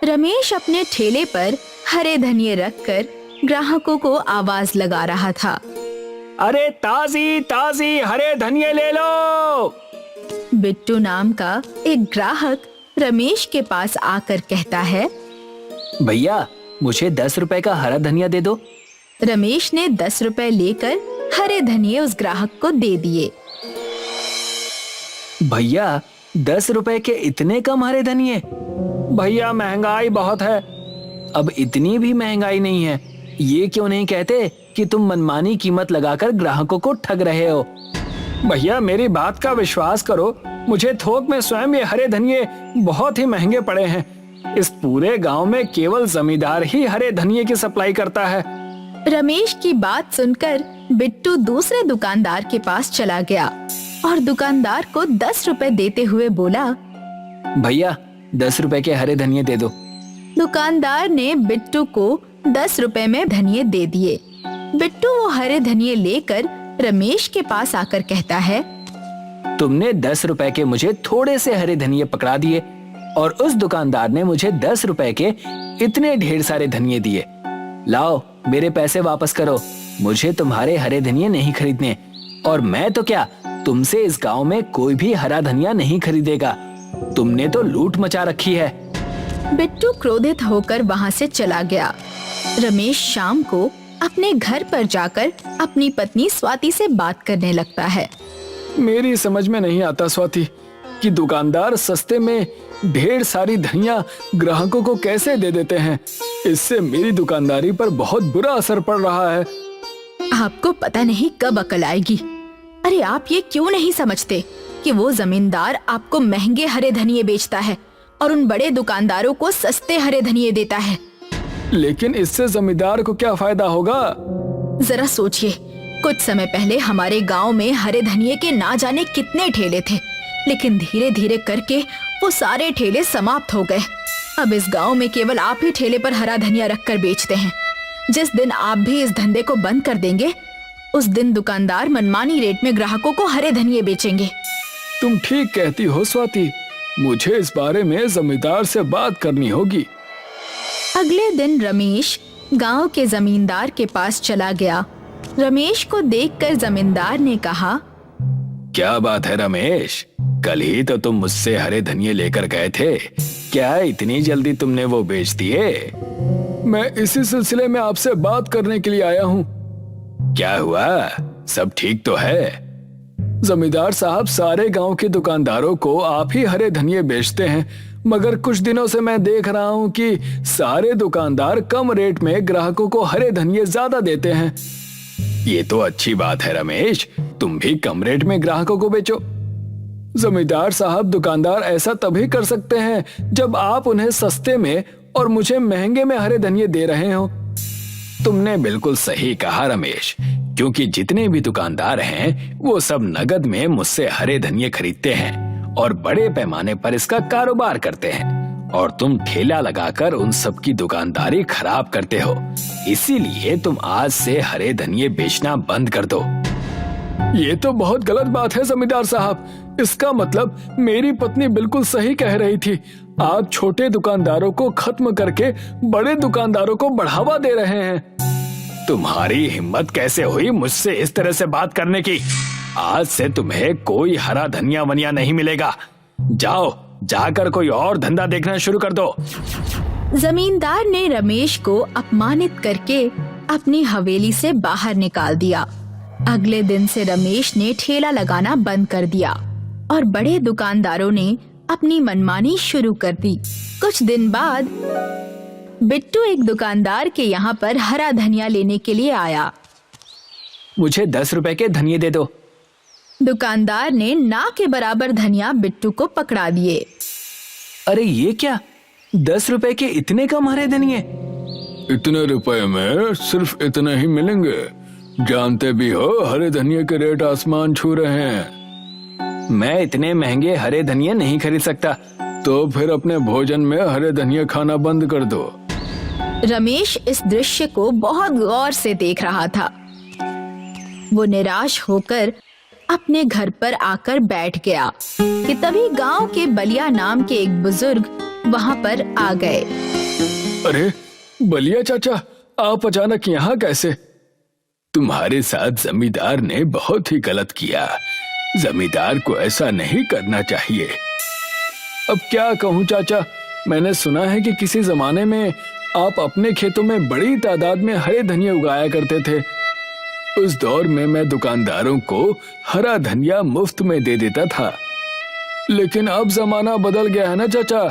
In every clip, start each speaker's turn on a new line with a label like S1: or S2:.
S1: रमेश अपने ठेले पर हरे धनिये रखकर ग्राहकों को आवाज लगा रहा था।
S2: अरे ताजी ताजी हरे धनिये ले लो।
S1: बिट्टू नाम का एक ग्राहक रमेश के पास आकर कहता है,
S2: भैया मुझे 10 रुपए का हरा धनिया दे दो।
S1: रमेश ने 10 रुपए लेकर हरे धनिये उस ग्राहक को दे दिए।
S2: भैया 10 रुपए के इतने कम हरे धनिये? भैया महंगाई बहुत है। अब इतनी भी महंगाई नहीं है। ये क्यों नहीं कहते कि तुम मनमानी कीमत लगाकर ग्राहकों को ठग रहे हो? भैया मेरी बात का विश्वास करो, मुझे थोक में स्वयं ये हरे धनिये बहुत ही महंगे पड़े हैं। इस पूरे गांव में केवल जमींदार ही हरे धनिये की सप्लाई करता है।
S1: रमेश की बात सुनकर बिट्टू दूसरे दुकानदार के पास चला गया और दुकानदार को 10 रुपए देते हुए बोला,
S2: भैया 10 रुपए के हरे धनिये दे दो।
S1: दुकानदार ने बिट्टू को 10 रुपए में धनिये दे दिए। बिट्टू वो हरे धनिये लेकर रमेश के पास आकर कहता है,
S2: तुमने 10 रुपए के मुझे थोड़े से हरे धनिये पकड़ा दिए और उस दुकानदार ने मुझे 10 रुपए के इतने ढेर सारे धनिये दिए। लाओ मेरे पैसे वापस करो, मुझे तुम्हारे हरे धनिये नहीं खरीदने। और मैं तो क्या, तुमसे इस गांव में कोई भी हरा धनिया नहीं खरीदेगा। तुमने तो लूट मचा रखी है।
S1: बिट्टू क्रोधित होकर वहाँ से चला गया। रमेश शाम को अपने घर पर जाकर अपनी पत्नी स्वाति से बात करने लगता है।
S2: मेरी समझ में नहीं आता स्वाति कि दुकानदार सस्ते में ढेर सारी धनिया ग्राहकों को कैसे दे देते हैं। इससे मेरी दुकानदारी पर बहुत बुरा असर पड़ रहा है।
S1: आपको पता नहीं कब अकल आएगी। अरे आप ये क्यों नहीं समझते कि वो जमींदार आपको महंगे हरे धनिये बेचता है और उन बड़े दुकानदारों को सस्ते हरे धनिये देता है।
S2: लेकिन इससे जमींदार को क्या फायदा होगा?
S1: जरा सोचिए, कुछ समय पहले हमारे गांव में हरे धनिये के ना जाने कितने ठेले थे, लेकिन धीरे धीरे करके वो सारे ठेले समाप्त हो गए। अब इस गांव में केवल आप ही ठेले पर हरा धनिया रखकर बेचते हैं। जिस दिन आप भी इस धंधे को बंद कर देंगे, उस दिन दुकानदार मनमानी रेट में ग्राहकों को हरे धनिये बेचेंगे।
S2: तुम ठीक कहती हो स्वाति, मुझे इस बारे में जमींदार से बात करनी होगी।
S1: अगले दिन रमेश गांव के जमींदार के पास चला गया। रमेश को देखकर जमींदार ने कहा,
S2: क्या बात है रमेश, कल ही तो तुम मुझसे हरे धनिये लेकर गए थे, क्या इतनी जल्दी तुमने वो बेच दिए? मैं इसी सिलसिले में आपसे बात करने के लिए आया हूँ। क्या हुआ, सब ठीक तो है? जमींदार साहब, सारे गांव के दुकानदारों को आप ही हरे धनिये बेचते हैं, मगर कुछ दिनों से मैं देख रहा हूँ कि सारे दुकानदार कम रेट में ग्राहकों को हरे धनिये ज्यादा देते हैं। ये तो अच्छी बात है रमेश, तुम भी कम रेट में ग्राहकों को बेचो। जमींदार साहब, दुकानदार ऐसा तभी कर सकते हैं जब आप उन्हें सस्ते में और मुझे महंगे में हरे धनिये दे रहे हो। तुमने बिल्कुल सही कहा रमेश, क्योंकि जितने भी दुकानदार हैं वो सब नगद में मुझसे हरे धनिये खरीदते हैं और बड़े पैमाने पर इसका कारोबार करते हैं, और तुम ठेला लगाकर उन सब की दुकानदारी खराब करते हो। इसीलिए तुम आज से हरे धनिये बेचना बंद कर दो। ये तो बहुत गलत बात है जमींदार साहब, इसका मतलब मेरी पत्नी बिल्कुल सही कह रही थी। आप छोटे दुकानदारों को खत्म करके बड़े दुकानदारों को बढ़ावा दे रहे हैं। तुम्हारी हिम्मत कैसे हुई मुझसे इस तरह से बात करने की? आज से तुम्हें कोई हरा धनिया वनिया नहीं मिलेगा। जाओ, जाकर कोई और धंधा देखना शुरू कर दो।
S1: जमींदार ने रमेश को अपमानित करके अपनी हवेली से बाहर निकाल दिया। अगले दिन से रमेश ने ठेला लगाना बंद कर दिया और बड़े दुकानदारों ने अपनी मनमानी शुरू कर दी। कुछ दिन बाद बिट्टू एक दुकानदार के यहाँ पर हरा धनिया लेने के लिए आया।
S2: मुझे 10 रुपए के धनिये दे दो।
S1: दुकानदार ने ना के बराबर धनिया बिट्टू को पकड़ा दिए।
S2: अरे ये क्या, 10 रुपए के इतने कम हरे धनिये? इतने रुपए में सिर्फ इतने ही मिलेंगे। जानते भी हो हरे धनिये के रेट आसमान छू रहे हैं। मैं इतने महंगे हरे धनिये नहीं खरीद सकता। तो फिर अपने भोजन में हरे धनिये खाना बंद कर दो।
S1: रमेश इस दृश्य को बहुत गौर से देख रहा था। वो निराश होकर अपने घर पर आकर बैठ गया कि तभी गांव के बलिया नाम के एक बुजुर्ग वहाँ पर आ गए।
S2: अरे बलिया चाचा, आप अचानक यहाँ कैसे? तुम्हारे साथ जमींदार ने बहुत ही गलत किया। जमींदार को ऐसा नहीं करना चाहिए। अब क्या कहूँ चाचा, मैंने सुना है कि किसी जमाने में आप अपने खेतों में बड़ी तादाद में हरे धनिये उगाया करते थे। उस दौर में मैं दुकानदारों को हरा धनिया मुफ्त में दे देता था। लेकिन अब जमाना बदल गया है ना चाचा।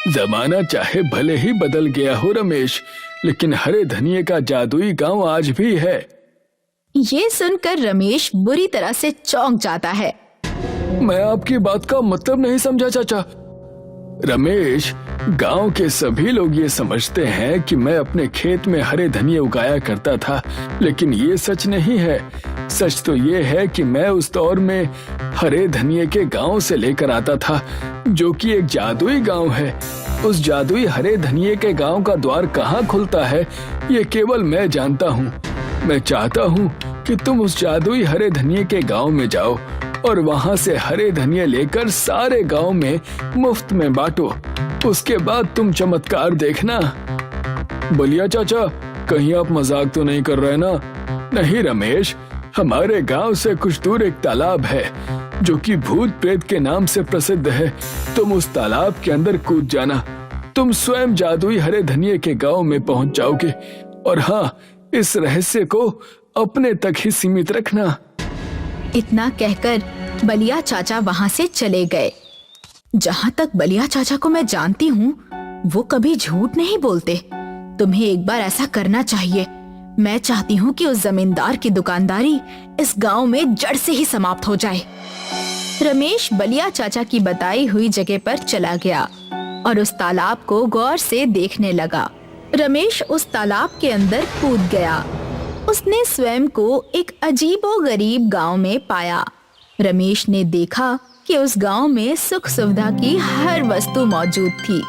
S2: जमाना चाहे भले ही बदल गया हो रमेश, लेकिन हरे धनिये का जादुई गांव आज भी है।
S1: ये सुनकर रमेश बुरी तरह से चौंक जाता है।
S2: मैं आपकी बात का मतलब नहीं समझा चाचा। रमेश, गांव के सभी लोग ये समझते हैं कि मैं अपने खेत में हरे धनिये उगाया करता था, लेकिन ये सच नहीं है। सच तो ये है कि मैं उस दौर में हरे धनिये के गांव से लेकर आता था, जो कि एक जादुई गांव है। उस जादुई हरे धनिये के गांव का द्वार कहाँ खुलता है, ये केवल मैं जानता हूँ। मैं चाहता हूँ कि तुम उस जादुई हरे धनिये के गांव में जाओ और वहां से हरे धनिये लेकर सारे गांव में मुफ्त में बांटो। उसके बाद तुम चमत्कार देखना। बलिया चाचा, कहीं आप मजाक तो नहीं कर रहे ना? नहीं रमेश, हमारे गांव से कुछ दूर एक तालाब है जो कि भूत प्रेत के नाम से प्रसिद्ध है। तुम उस तालाब के अंदर कूद जाना। तुम स्वयं जादुई हरे धनिये के गांव में पहुंच जाओगे। और हाँ, इस रहस्य को अपने तक ही सीमित रखना।
S1: इतना कहकर बलिया चाचा वहाँ से चले गए। जहाँ तक बलिया चाचा को मैं जानती हूँ, वो कभी झूठ नहीं बोलते। तुम्हें एक बार ऐसा करना चाहिए। मैं चाहती हूँ कि उस जमींदार की दुकानदारी इस गांव में जड़ से ही समाप्त हो जाए। रमेश बलिया चाचा की बताई हुई जगह पर चला गया और उस तालाब को गौर से देखने लगा। रमेश उस तालाब के अंदर कूद गया। उसने स्वयं को एक अजीबोगरीब गांव में पाया। रमेश ने देखा कि उस गांव में सुख सुविधा की हर वस्तु मौजूद थी,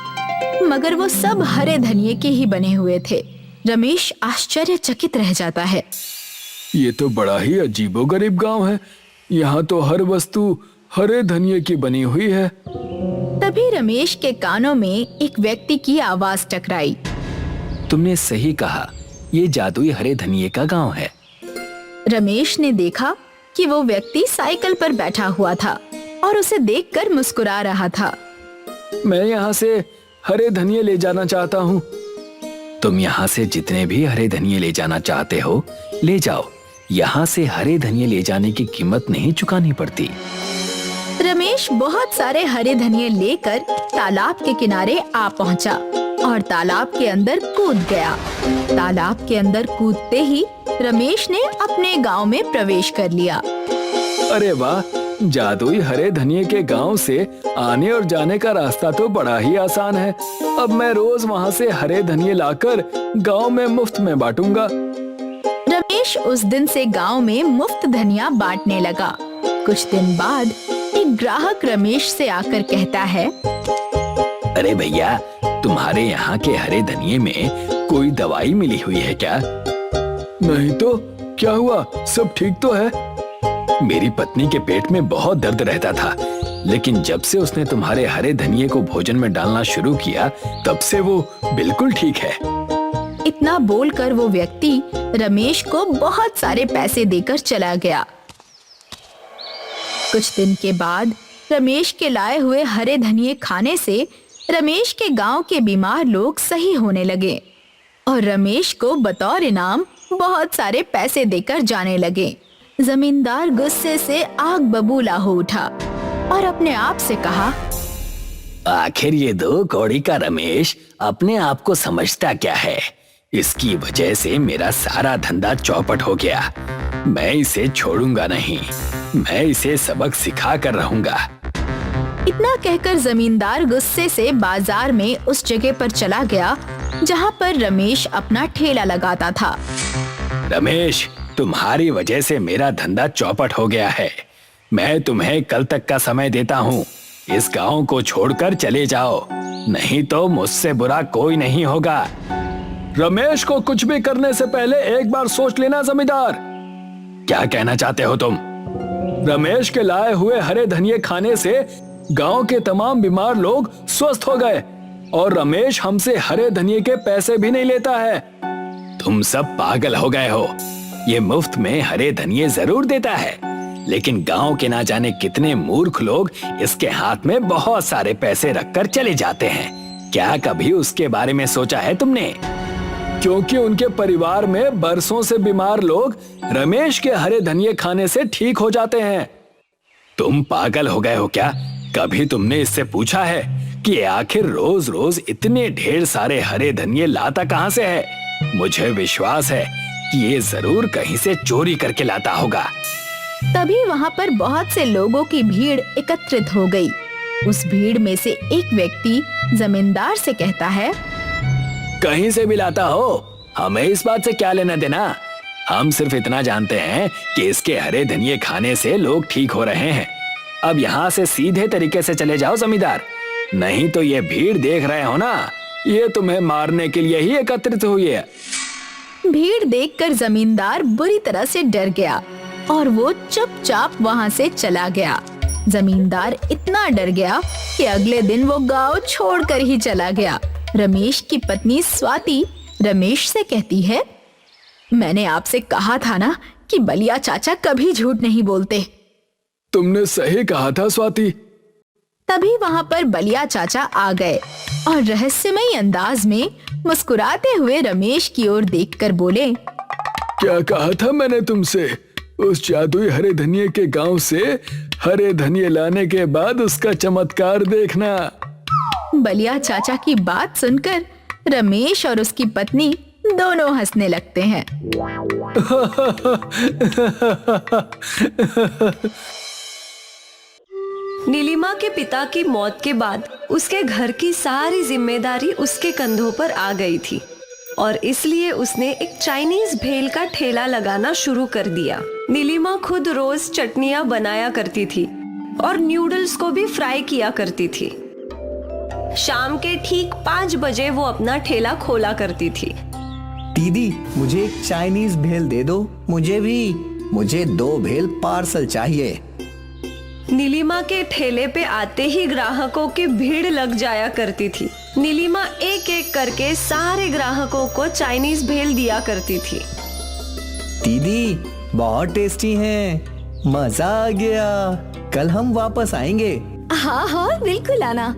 S1: मगर वो सब हरे धनिये के ही बने हुए थे। रमेश आश्चर्यचकित रह जाता है।
S2: ये तो बड़ा ही अजीबोगरीब गांव है। यहाँ तो हर वस्तु हरे धनिये की बनी हुई है।
S1: तभी रमेश के कानों में एक व्यक्ति की आवाज टकराई।
S3: तुमने सही कहा, ये जादुई हरे धनिये का गांव है।
S1: रमेश ने देखा कि वो व्यक्ति साइकिल पर बैठा हुआ था और उसे देखकर मुस्कुरा रहा था।
S2: मैं यहाँ से हरे धनिये ले जाना चाहता हूँ।
S3: तुम यहाँ से जितने भी हरे धनिये ले जाना चाहते हो ले जाओ। यहाँ से हरे धनिये ले जाने की कीमत नहीं चुकानी पड़ती।
S1: रमेश बहुत सारे हरे धनिये लेकर तालाब के किनारे आ पहुँचा और तालाब के अंदर कूद गया। तालाब के अंदर कूदते ही रमेश ने अपने गांव में प्रवेश कर लिया।
S2: अरे वाह, जादुई हरे धनिये के गांव से आने और जाने का रास्ता तो बड़ा ही आसान है। अब मैं रोज वहां से हरे धनिये लाकर गांव में मुफ्त में बांटूंगा।
S1: रमेश उस दिन से गांव में मुफ्त धनिया बांटने लगा। कुछ दिन बाद एक ग्राहक रमेश से आकर कहता है,
S3: अरे भैया, तुम्हारे यहाँ के हरे धनिये में कोई दवाई मिली हुई है क्या?
S2: नहीं तो क्या हुआ, सब ठीक तो है।
S3: मेरी पत्नी के पेट में बहुत दर्द रहता था, लेकिन जब से उसने तुम्हारे हरे धनिये को भोजन में डालना शुरू किया, तब से वो बिल्कुल ठीक है।
S1: इतना बोलकर वो व्यक्ति रमेश को बहुत सारे पैसे देकर चला गया। कुछ दिन के बाद रमेश के लाए हुए हरे धनिये खाने से रमेश के गांव के बीमार लोग सही होने लगे और रमेश को बतौर इनाम बहुत सारे पैसे देकर जाने लगे। जमींदार गुस्से से आग बबूला हो उठा और अपने आप से कहा,
S3: आखिर ये दो कौड़ी का रमेश अपने आप को समझता क्या है? इसकी वजह से मेरा सारा धंधा चौपट हो गया। मैं इसे छोड़ूंगा नहीं, मैं इसे सबक सिखा कर रहूंगा।
S1: इतना कहकर जमींदार गुस्से से बाजार में उस जगह पर चला गया जहां पर रमेश अपना ठेला लगाता था।
S3: रमेश, तुम्हारी वजह से मेरा धंधा चौपट हो गया है। मैं तुम्हें कल तक का समय देता हूँ। इस गांव को छोड़कर चले जाओ, नहीं तो मुझसे बुरा कोई नहीं होगा।
S2: रमेश को कुछ भी करने से पहले एक बार सोच लेना जमींदार।
S3: क्या कहना चाहते हो तुम?
S2: रमेश के लाए हुए हरे धनिये खाने से गांव के तमाम बीमार लोग स्वस्थ हो गए और रमेश हमसे हरे धनिये के पैसे भी नहीं लेता है।
S3: तुम सब पागल हो गए हो। ये मुफ्त में हरे धनिये जरूर देता है, लेकिन गांव के ना जाने कितने मूर्ख लोग इसके हाथ में बहुत सारे पैसे रखकर चले जाते हैं। क्या कभी उसके बारे में सोचा है तुमने?
S2: क्योंकि उनके परिवार में बरसों से बीमार लोग रमेश के हरे धनिये खाने से ठीक हो जाते हैं।
S3: तुम पागल हो गए हो क्या? कभी तुमने इससे पूछा है कि आखिर रोज रोज इतने ढेर सारे हरे धनिये लाता कहां से है? मुझे विश्वास है कि ये जरूर कहीं से चोरी करके लाता होगा।
S1: तभी वहाँ पर बहुत से लोगों की भीड़ एकत्रित हो गई। उस भीड़ में से एक व्यक्ति जमींदार से कहता है,
S3: कहीं से भी लाता हो, हमें इस बात से क्या लेना देना। हम सिर्फ इतना जानते हैं कि इसके हरे धनिये खाने से लोग ठीक हो रहे हैं। अब यहाँ से सीधे तरीके से चले जाओ जमींदार, नहीं तो ये भीड़ देख रहे हो ना, ये तुम्हें मारने के लिए ही एकत्रित हुई है।
S1: भीड़ देखकर जमींदार बुरी तरह से डर गया और वो चुपचाप वहाँ से चला गया। जमींदार इतना डर गया कि अगले दिन वो गांव छोड़कर ही चला गया। रमेश की पत्नी स्वाति रमेश से कहती है, मैंने आपसे कहा था ना कि बलिया चाचा कभी झूठ नहीं बोलते।
S2: तुमने सही कहा था स्वाति।
S1: तभी वहाँ पर बलिया चाचा आ गए और रहस्यमयी अंदाज में मुस्कुराते हुए रमेश की ओर देखकर बोले,
S2: क्या कहा था मैंने तुमसे? उस जादुई हरे धनिये के गांव से हरे धनिये लाने के बाद उसका चमत्कार देखना।
S1: बलिया चाचा की बात सुनकर रमेश और उसकी पत्नी दोनों हंसने लगते हैं।
S4: नीलिमा के पिता की मौत के बाद उसके घर की सारी जिम्मेदारी उसके कंधों पर आ गई थी और इसलिए उसने एक चाइनीज भेल का ठेला लगाना शुरू कर दिया। नीलिमा खुद रोज चटनियां बनाया करती थी और न्यूडल्स को भी फ्राई किया करती थी। शाम के ठीक 5 बजे वो अपना ठेला खोला करती थी।
S5: दीदी, मुझे एक चाइनीज भेल दे दो। मुझे भी। मुझे 2 भेल पार्सल चाहिए।
S4: नीलिमा के ठेले पे आते ही ग्राहकों की भीड़ लग जाया करती थी। नीलिमा एक एक करके सारे ग्राहकों को चाइनीज भेल दिया करती थी।
S5: दीदी, बहुत टेस्टी हैं। मजा आ गया। कल हम वापस आएंगे।
S4: हाँ हाँ, बिल्कुल आना।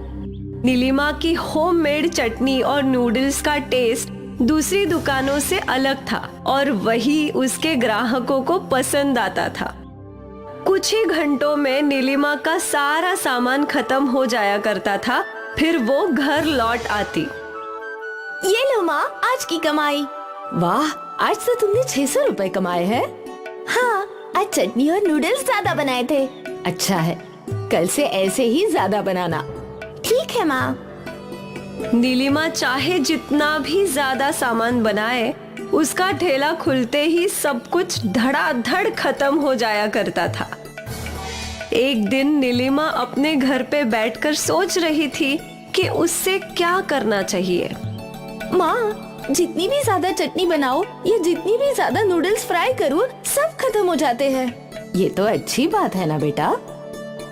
S4: नीलिमा की होममेड चटनी और नूडल्स का टेस्ट दूसरी दुकानों से अलग था और वही उसके ग्राहकों को पसंद आता था। कुछ ही घंटों में नीलिमा का सारा सामान खत्म हो जाया करता था। फिर वो घर लौट आती।
S6: ये लो माँ, आज की कमाई।
S4: वाह, आज तो तुमने 600 रुपए कमाए हैं।
S6: हाँ, आज चटनी और नूडल्स ज्यादा बनाए थे।
S4: अच्छा है, कल से ऐसे ही ज्यादा बनाना।
S6: ठीक है माँ।
S4: नीलिमा चाहे जितना भी ज्यादा सामान बनाए, उसका ठेला खुलते ही सब कुछ धड़ाधड़ खत्म हो जाया करता था। एक दिन नीलिमा अपने घर पे बैठकर सोच रही थी कि उससे क्या करना चाहिए।
S6: माँ, जितनी भी ज्यादा चटनी बनाओ या जितनी भी ज्यादा नूडल्स फ्राई करूँ, सब खत्म हो जाते हैं।
S4: ये तो अच्छी बात है ना बेटा।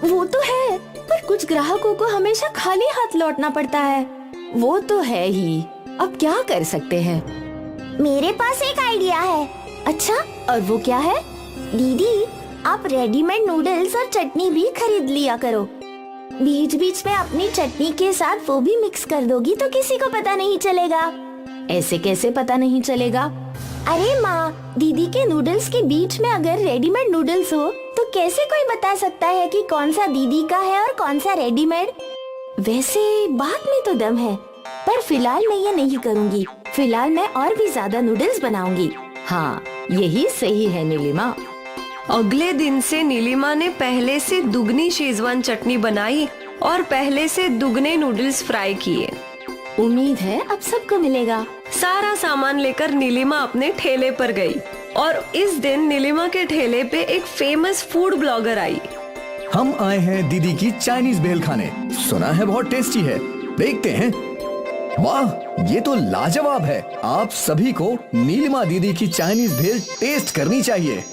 S6: वो तो है, पर कुछ ग्राहकों को हमेशा खाली हाथ लौटना पड़ता है।
S4: वो तो है ही, अब क्या कर सकते हैं?
S6: मेरे पास एक आइडिया है।
S4: अच्छा,
S6: और वो क्या है? दीदी, आप रेडीमेड नूडल्स और चटनी भी खरीद लिया करो। बीच बीच में अपनी चटनी के साथ वो भी मिक्स कर दोगी तो किसी को पता नहीं चलेगा।
S4: ऐसे कैसे पता नहीं चलेगा?
S6: अरे माँ, दीदी के नूडल्स के बीच में अगर रेडीमेड नूडल्स हो तो कैसे कोई बता सकता है कि कौन सा दीदी का है और कौन सा रेडीमेड? वैसे बात में तो दम है, पर फिलहाल मैं ये नहीं करूँगी। फिलहाल मैं और भी ज्यादा नूडल्स बनाऊंगी।
S4: हाँ, यही सही है नीलिमा। अगले दिन से नीलिमा ने पहले से दुगनी शेजवान चटनी बनाई और पहले से दुगने नूडल्स फ्राई किए।
S6: उम्मीद है अब सबको मिलेगा।
S4: सारा सामान लेकर नीलिमा अपने ठेले पर गई और इस दिन नीलिमा के ठेले पे एक फेमस फूड ब्लॉगर आई।
S5: हम आए हैं दीदी की चाइनीज भेल खाने। सुना है बहुत टेस्टी है। देखते हैं। वाह, ये तो लाजवाब है। आप सभी को नीलिमा दीदी की चाइनीज भेल टेस्ट करनी चाहिए।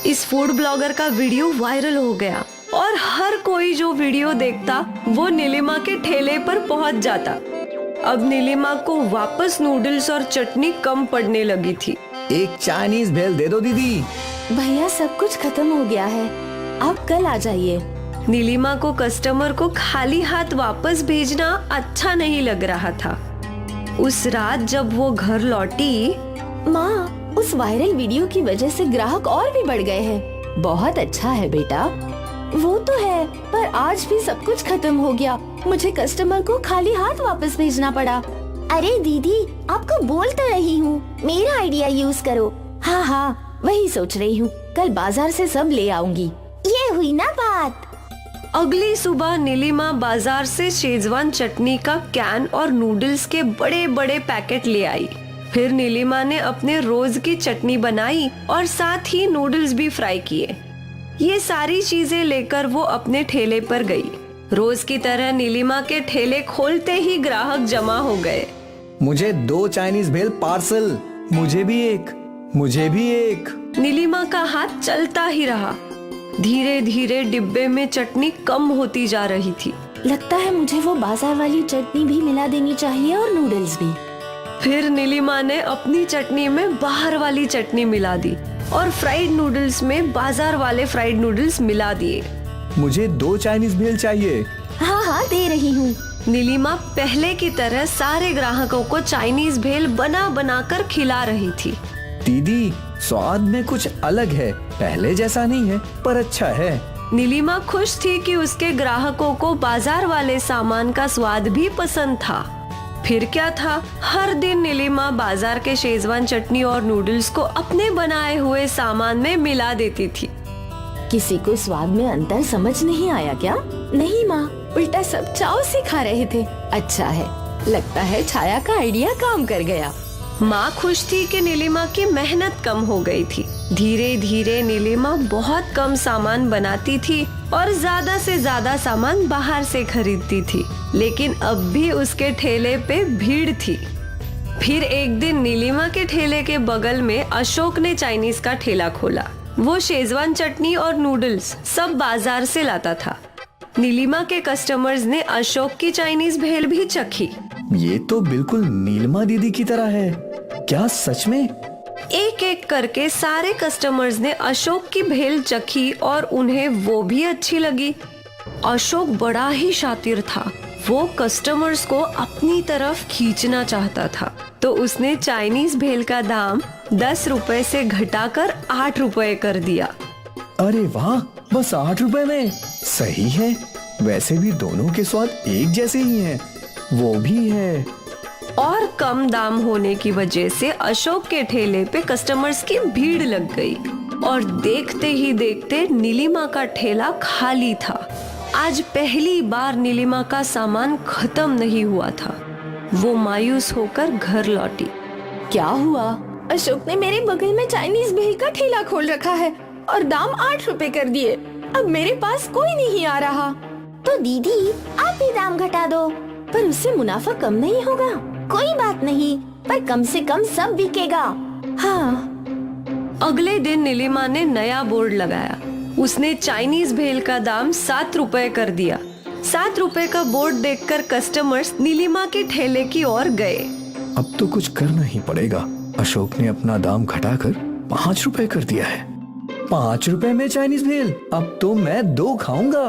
S4: इस फूड ब्लॉगर का वीडियो वायरल हो गया और हर कोई जो वीडियो देखता वो नीलिमा के ठेले पर पहुंच जाता। अब नीलिमा को वापस नूडल्स और चटनी कम पड़ने लगी थी।
S5: एक चाइनीज भेल दे दो दीदी।
S6: भैया सब कुछ खत्म हो गया है, आप कल आ जाइए।
S4: नीलिमा को कस्टमर को खाली हाथ वापस भेजना अच्छा नहीं लग रहा था। उस रात जब वो घर लौटी,
S6: माँ, उस वायरल वीडियो की वजह से ग्राहक और भी बढ़ गए हैं। बहुत अच्छा है बेटा। वो तो है, पर आज भी सब कुछ खत्म हो गया। मुझे कस्टमर को खाली हाथ वापस भेजना पड़ा। अरे दीदी, आपको बोल तो रही हूँ, मेरा आइडिया यूज करो। हाँ हाँ, वही सोच रही हूँ, कल बाजार से सब ले आऊंगी। ये हुई ना बात।
S4: अगली सुबह नीलिमा बाजार से शेजवान चटनी का कैन और नूडल्स के बड़े बड़े पैकेट ले आई। फिर नीलिमा ने अपने रोज की चटनी बनाई और साथ ही नूडल्स भी फ्राई किए। ये सारी चीजें लेकर वो अपने ठेले पर गई। रोज की तरह नीलिमा के ठेले खोलते ही ग्राहक जमा हो गए।
S5: मुझे 2 चाइनीज भेल पार्सल। मुझे भी एक, मुझे भी एक।
S4: नीलिमा का हाथ चलता ही रहा। धीरे धीरे डिब्बे में चटनी कम होती जा रही थी।
S6: लगता है मुझे वो बाजार वाली चटनी भी मिला देनी चाहिए और नूडल्स भी।
S4: फिर नीलिमा ने अपनी चटनी में बाहर वाली चटनी मिला दी और फ्राइड नूडल्स में बाजार वाले फ्राइड नूडल्स मिला दिए।
S5: मुझे 2 चाइनीज भेल चाहिए।
S6: हाँ हाँ, दे रही हूँ।
S4: नीलिमा पहले की तरह सारे ग्राहकों को चाइनीज भेल बना बना कर खिला रही थी।
S5: दीदी, स्वाद में कुछ अलग है, पहले जैसा नहीं है, पर अच्छा है।
S4: नीलिमा खुश थी कि उसके ग्राहकों को बाजार वाले सामान का स्वाद भी पसंद था। फिर क्या था, हर दिन नीलिमा बाजार के शेजवान चटनी और नूडल्स को अपने बनाए हुए सामान में मिला देती थी।
S6: किसी को स्वाद में अंतर समझ नहीं आया क्या? नहीं माँ, उल्टा सब चाव से खा रहे थे। अच्छा है, लगता है छाया का आइडिया काम कर गया।
S4: माँ खुश थी कि नीलिमा की मेहनत कम हो गई थी। धीरे धीरे नीलिमा बहुत कम सामान बनाती थी और ज्यादा से ज्यादा सामान बाहर से खरीदती थी, लेकिन अब भी उसके ठेले पे भीड़ थी। फिर एक दिन नीलिमा के ठेले के बगल में अशोक ने चाइनीज का ठेला खोला। वो शेजवान चटनी और नूडल्स सब बाजार से लाता था। नीलिमा के कस्टमर्स ने अशोक की चाइनीज भेल भी चखी।
S5: ये तो बिल्कुल नीलिमा दीदी की तरह है। क्या सच में?
S4: एक एक करके सारे कस्टमर्स ने अशोक की भेल चखी और उन्हें वो भी अच्छी लगी। अशोक बड़ा ही शातिर था। वो कस्टमर्स को अपनी तरफ खींचना चाहता था, तो उसने चाइनीज भेल का दाम 10 रुपए से घटाकर 8 रुपए कर दिया।
S5: अरे वाह, बस 8 रुपए में? सही है। वैसे भी दोनों के स्वाद एक जैसे ही हैं। वो भी है।
S4: और कम दाम होने की वजह से अशोक के ठेले पे कस्टमर्स की भीड़ लग गई और देखते ही देखते नीलिमा का ठेला खाली था। आज पहली बार नीलिमा का सामान खत्म नहीं हुआ था। वो मायूस होकर घर लौटी।
S6: क्या हुआ? अशोक ने मेरे बगल में चाइनीज भेल का ठेला खोल रखा है और दाम 8 रुपए कर दिए। अब मेरे पास कोई नहीं आ रहा। तो दीदी, आप भी दाम घटा दो, पर उससे मुनाफा कम नहीं होगा। कोई बात नहीं, पर कम से कम सब बिकेगा। हाँ।
S4: अगले दिन नीलिमा ने नया बोर्ड लगाया। उसने चाइनीज भेल का दाम 7 रुपए कर दिया। 7 रुपए का बोर्ड देखकर कस्टमर्स नीलिमा के ठेले की ओर गए।
S5: अब तो कुछ करना ही पड़ेगा। अशोक ने अपना दाम घटाकर 5 रुपए कर दिया है। 5 रुपए में चाइनीज भेल, अब तो मैं 2 खाऊंगा।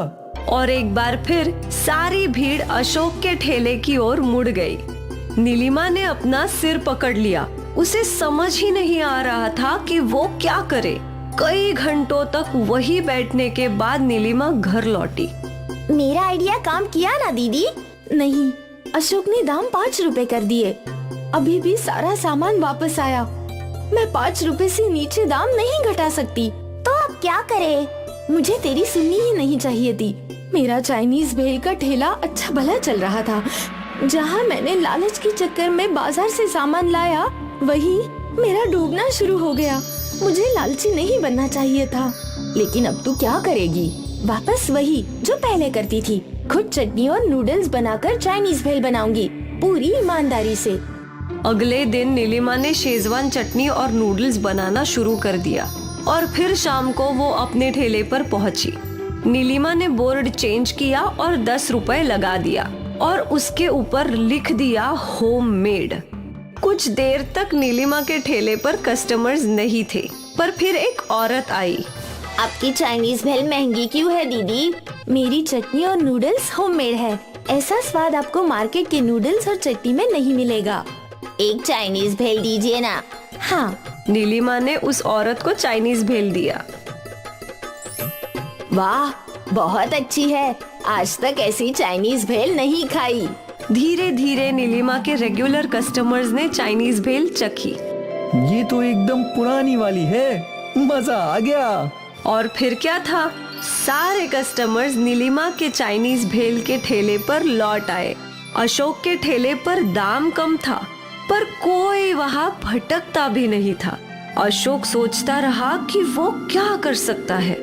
S4: और एक बार फिर सारी भीड़ अशोक के ठेले की ओर मुड़ गई। नीलिमा ने अपना सिर पकड़ लिया। उसे समझ ही नहीं आ रहा था कि वो क्या करे। कई घंटों तक वही बैठने के बाद नीलिमा घर लौटी।
S6: मेरा आइडिया काम किया ना दीदी? नहीं, अशोक ने दाम 5 रुपए कर दिए। अभी भी सारा सामान वापस आया। मैं 5 रुपए से नीचे दाम नहीं घटा सकती। तो अब क्या करे? मुझे तेरी सुननी ही नहीं चाहिए थी। मेरा चाइनीज भेल का ठेला अच्छा भला चल रहा था। जहाँ मैंने लालच के चक्कर में बाजार से सामान लाया, वही मेरा डूबना शुरू हो गया। मुझे लालची नहीं बनना चाहिए था। लेकिन अब तू क्या करेगी? वापस वही जो पहले करती थी। खुद चटनी और नूडल्स बनाकर चाइनीज भेल बनाऊंगी, पूरी ईमानदारी से।
S4: अगले दिन नीलिमा ने शेजवान चटनी और नूडल्स बनाना शुरू कर दिया और फिर शाम को वो अपने ठेले पर पहुंची। नीलिमा ने बोर्ड चेंज किया और 10 रुपए लगा दिया और उसके ऊपर लिख दिया होममेड। कुछ देर तक नीलिमा के ठेले पर कस्टमर्स नहीं थे, पर फिर एक औरत आई।
S6: आपकी चाइनीज भेल महंगी क्यों है दीदी? मेरी चटनी और नूडल्स होममेड है। ऐसा स्वाद आपको मार्केट के नूडल्स और चटनी में नहीं मिलेगा। एक चाइनीज भेल दीजिए ना। हाँ।
S4: नीलिमा ने उस औरत को चाइनीज भेल दिया।
S6: वाह, बहुत अच्छी है। आज तक ऐसी चाइनीज भेल नहीं खाई।
S4: धीरे धीरे नीलिमा के रेगुलर कस्टमर्स ने चाइनीज भेल चखी
S5: ये तो एकदम पुरानी वाली है, मजा आ गया।
S4: और फिर क्या था, सारे कस्टमर्स नीलिमा के चाइनीज भेल के ठेले पर लौट आए। अशोक के ठेले पर दाम कम था, पर कोई वहाँ भटकता भी नहीं था। अशोक सोचता रहा कि वो क्या कर सकता है,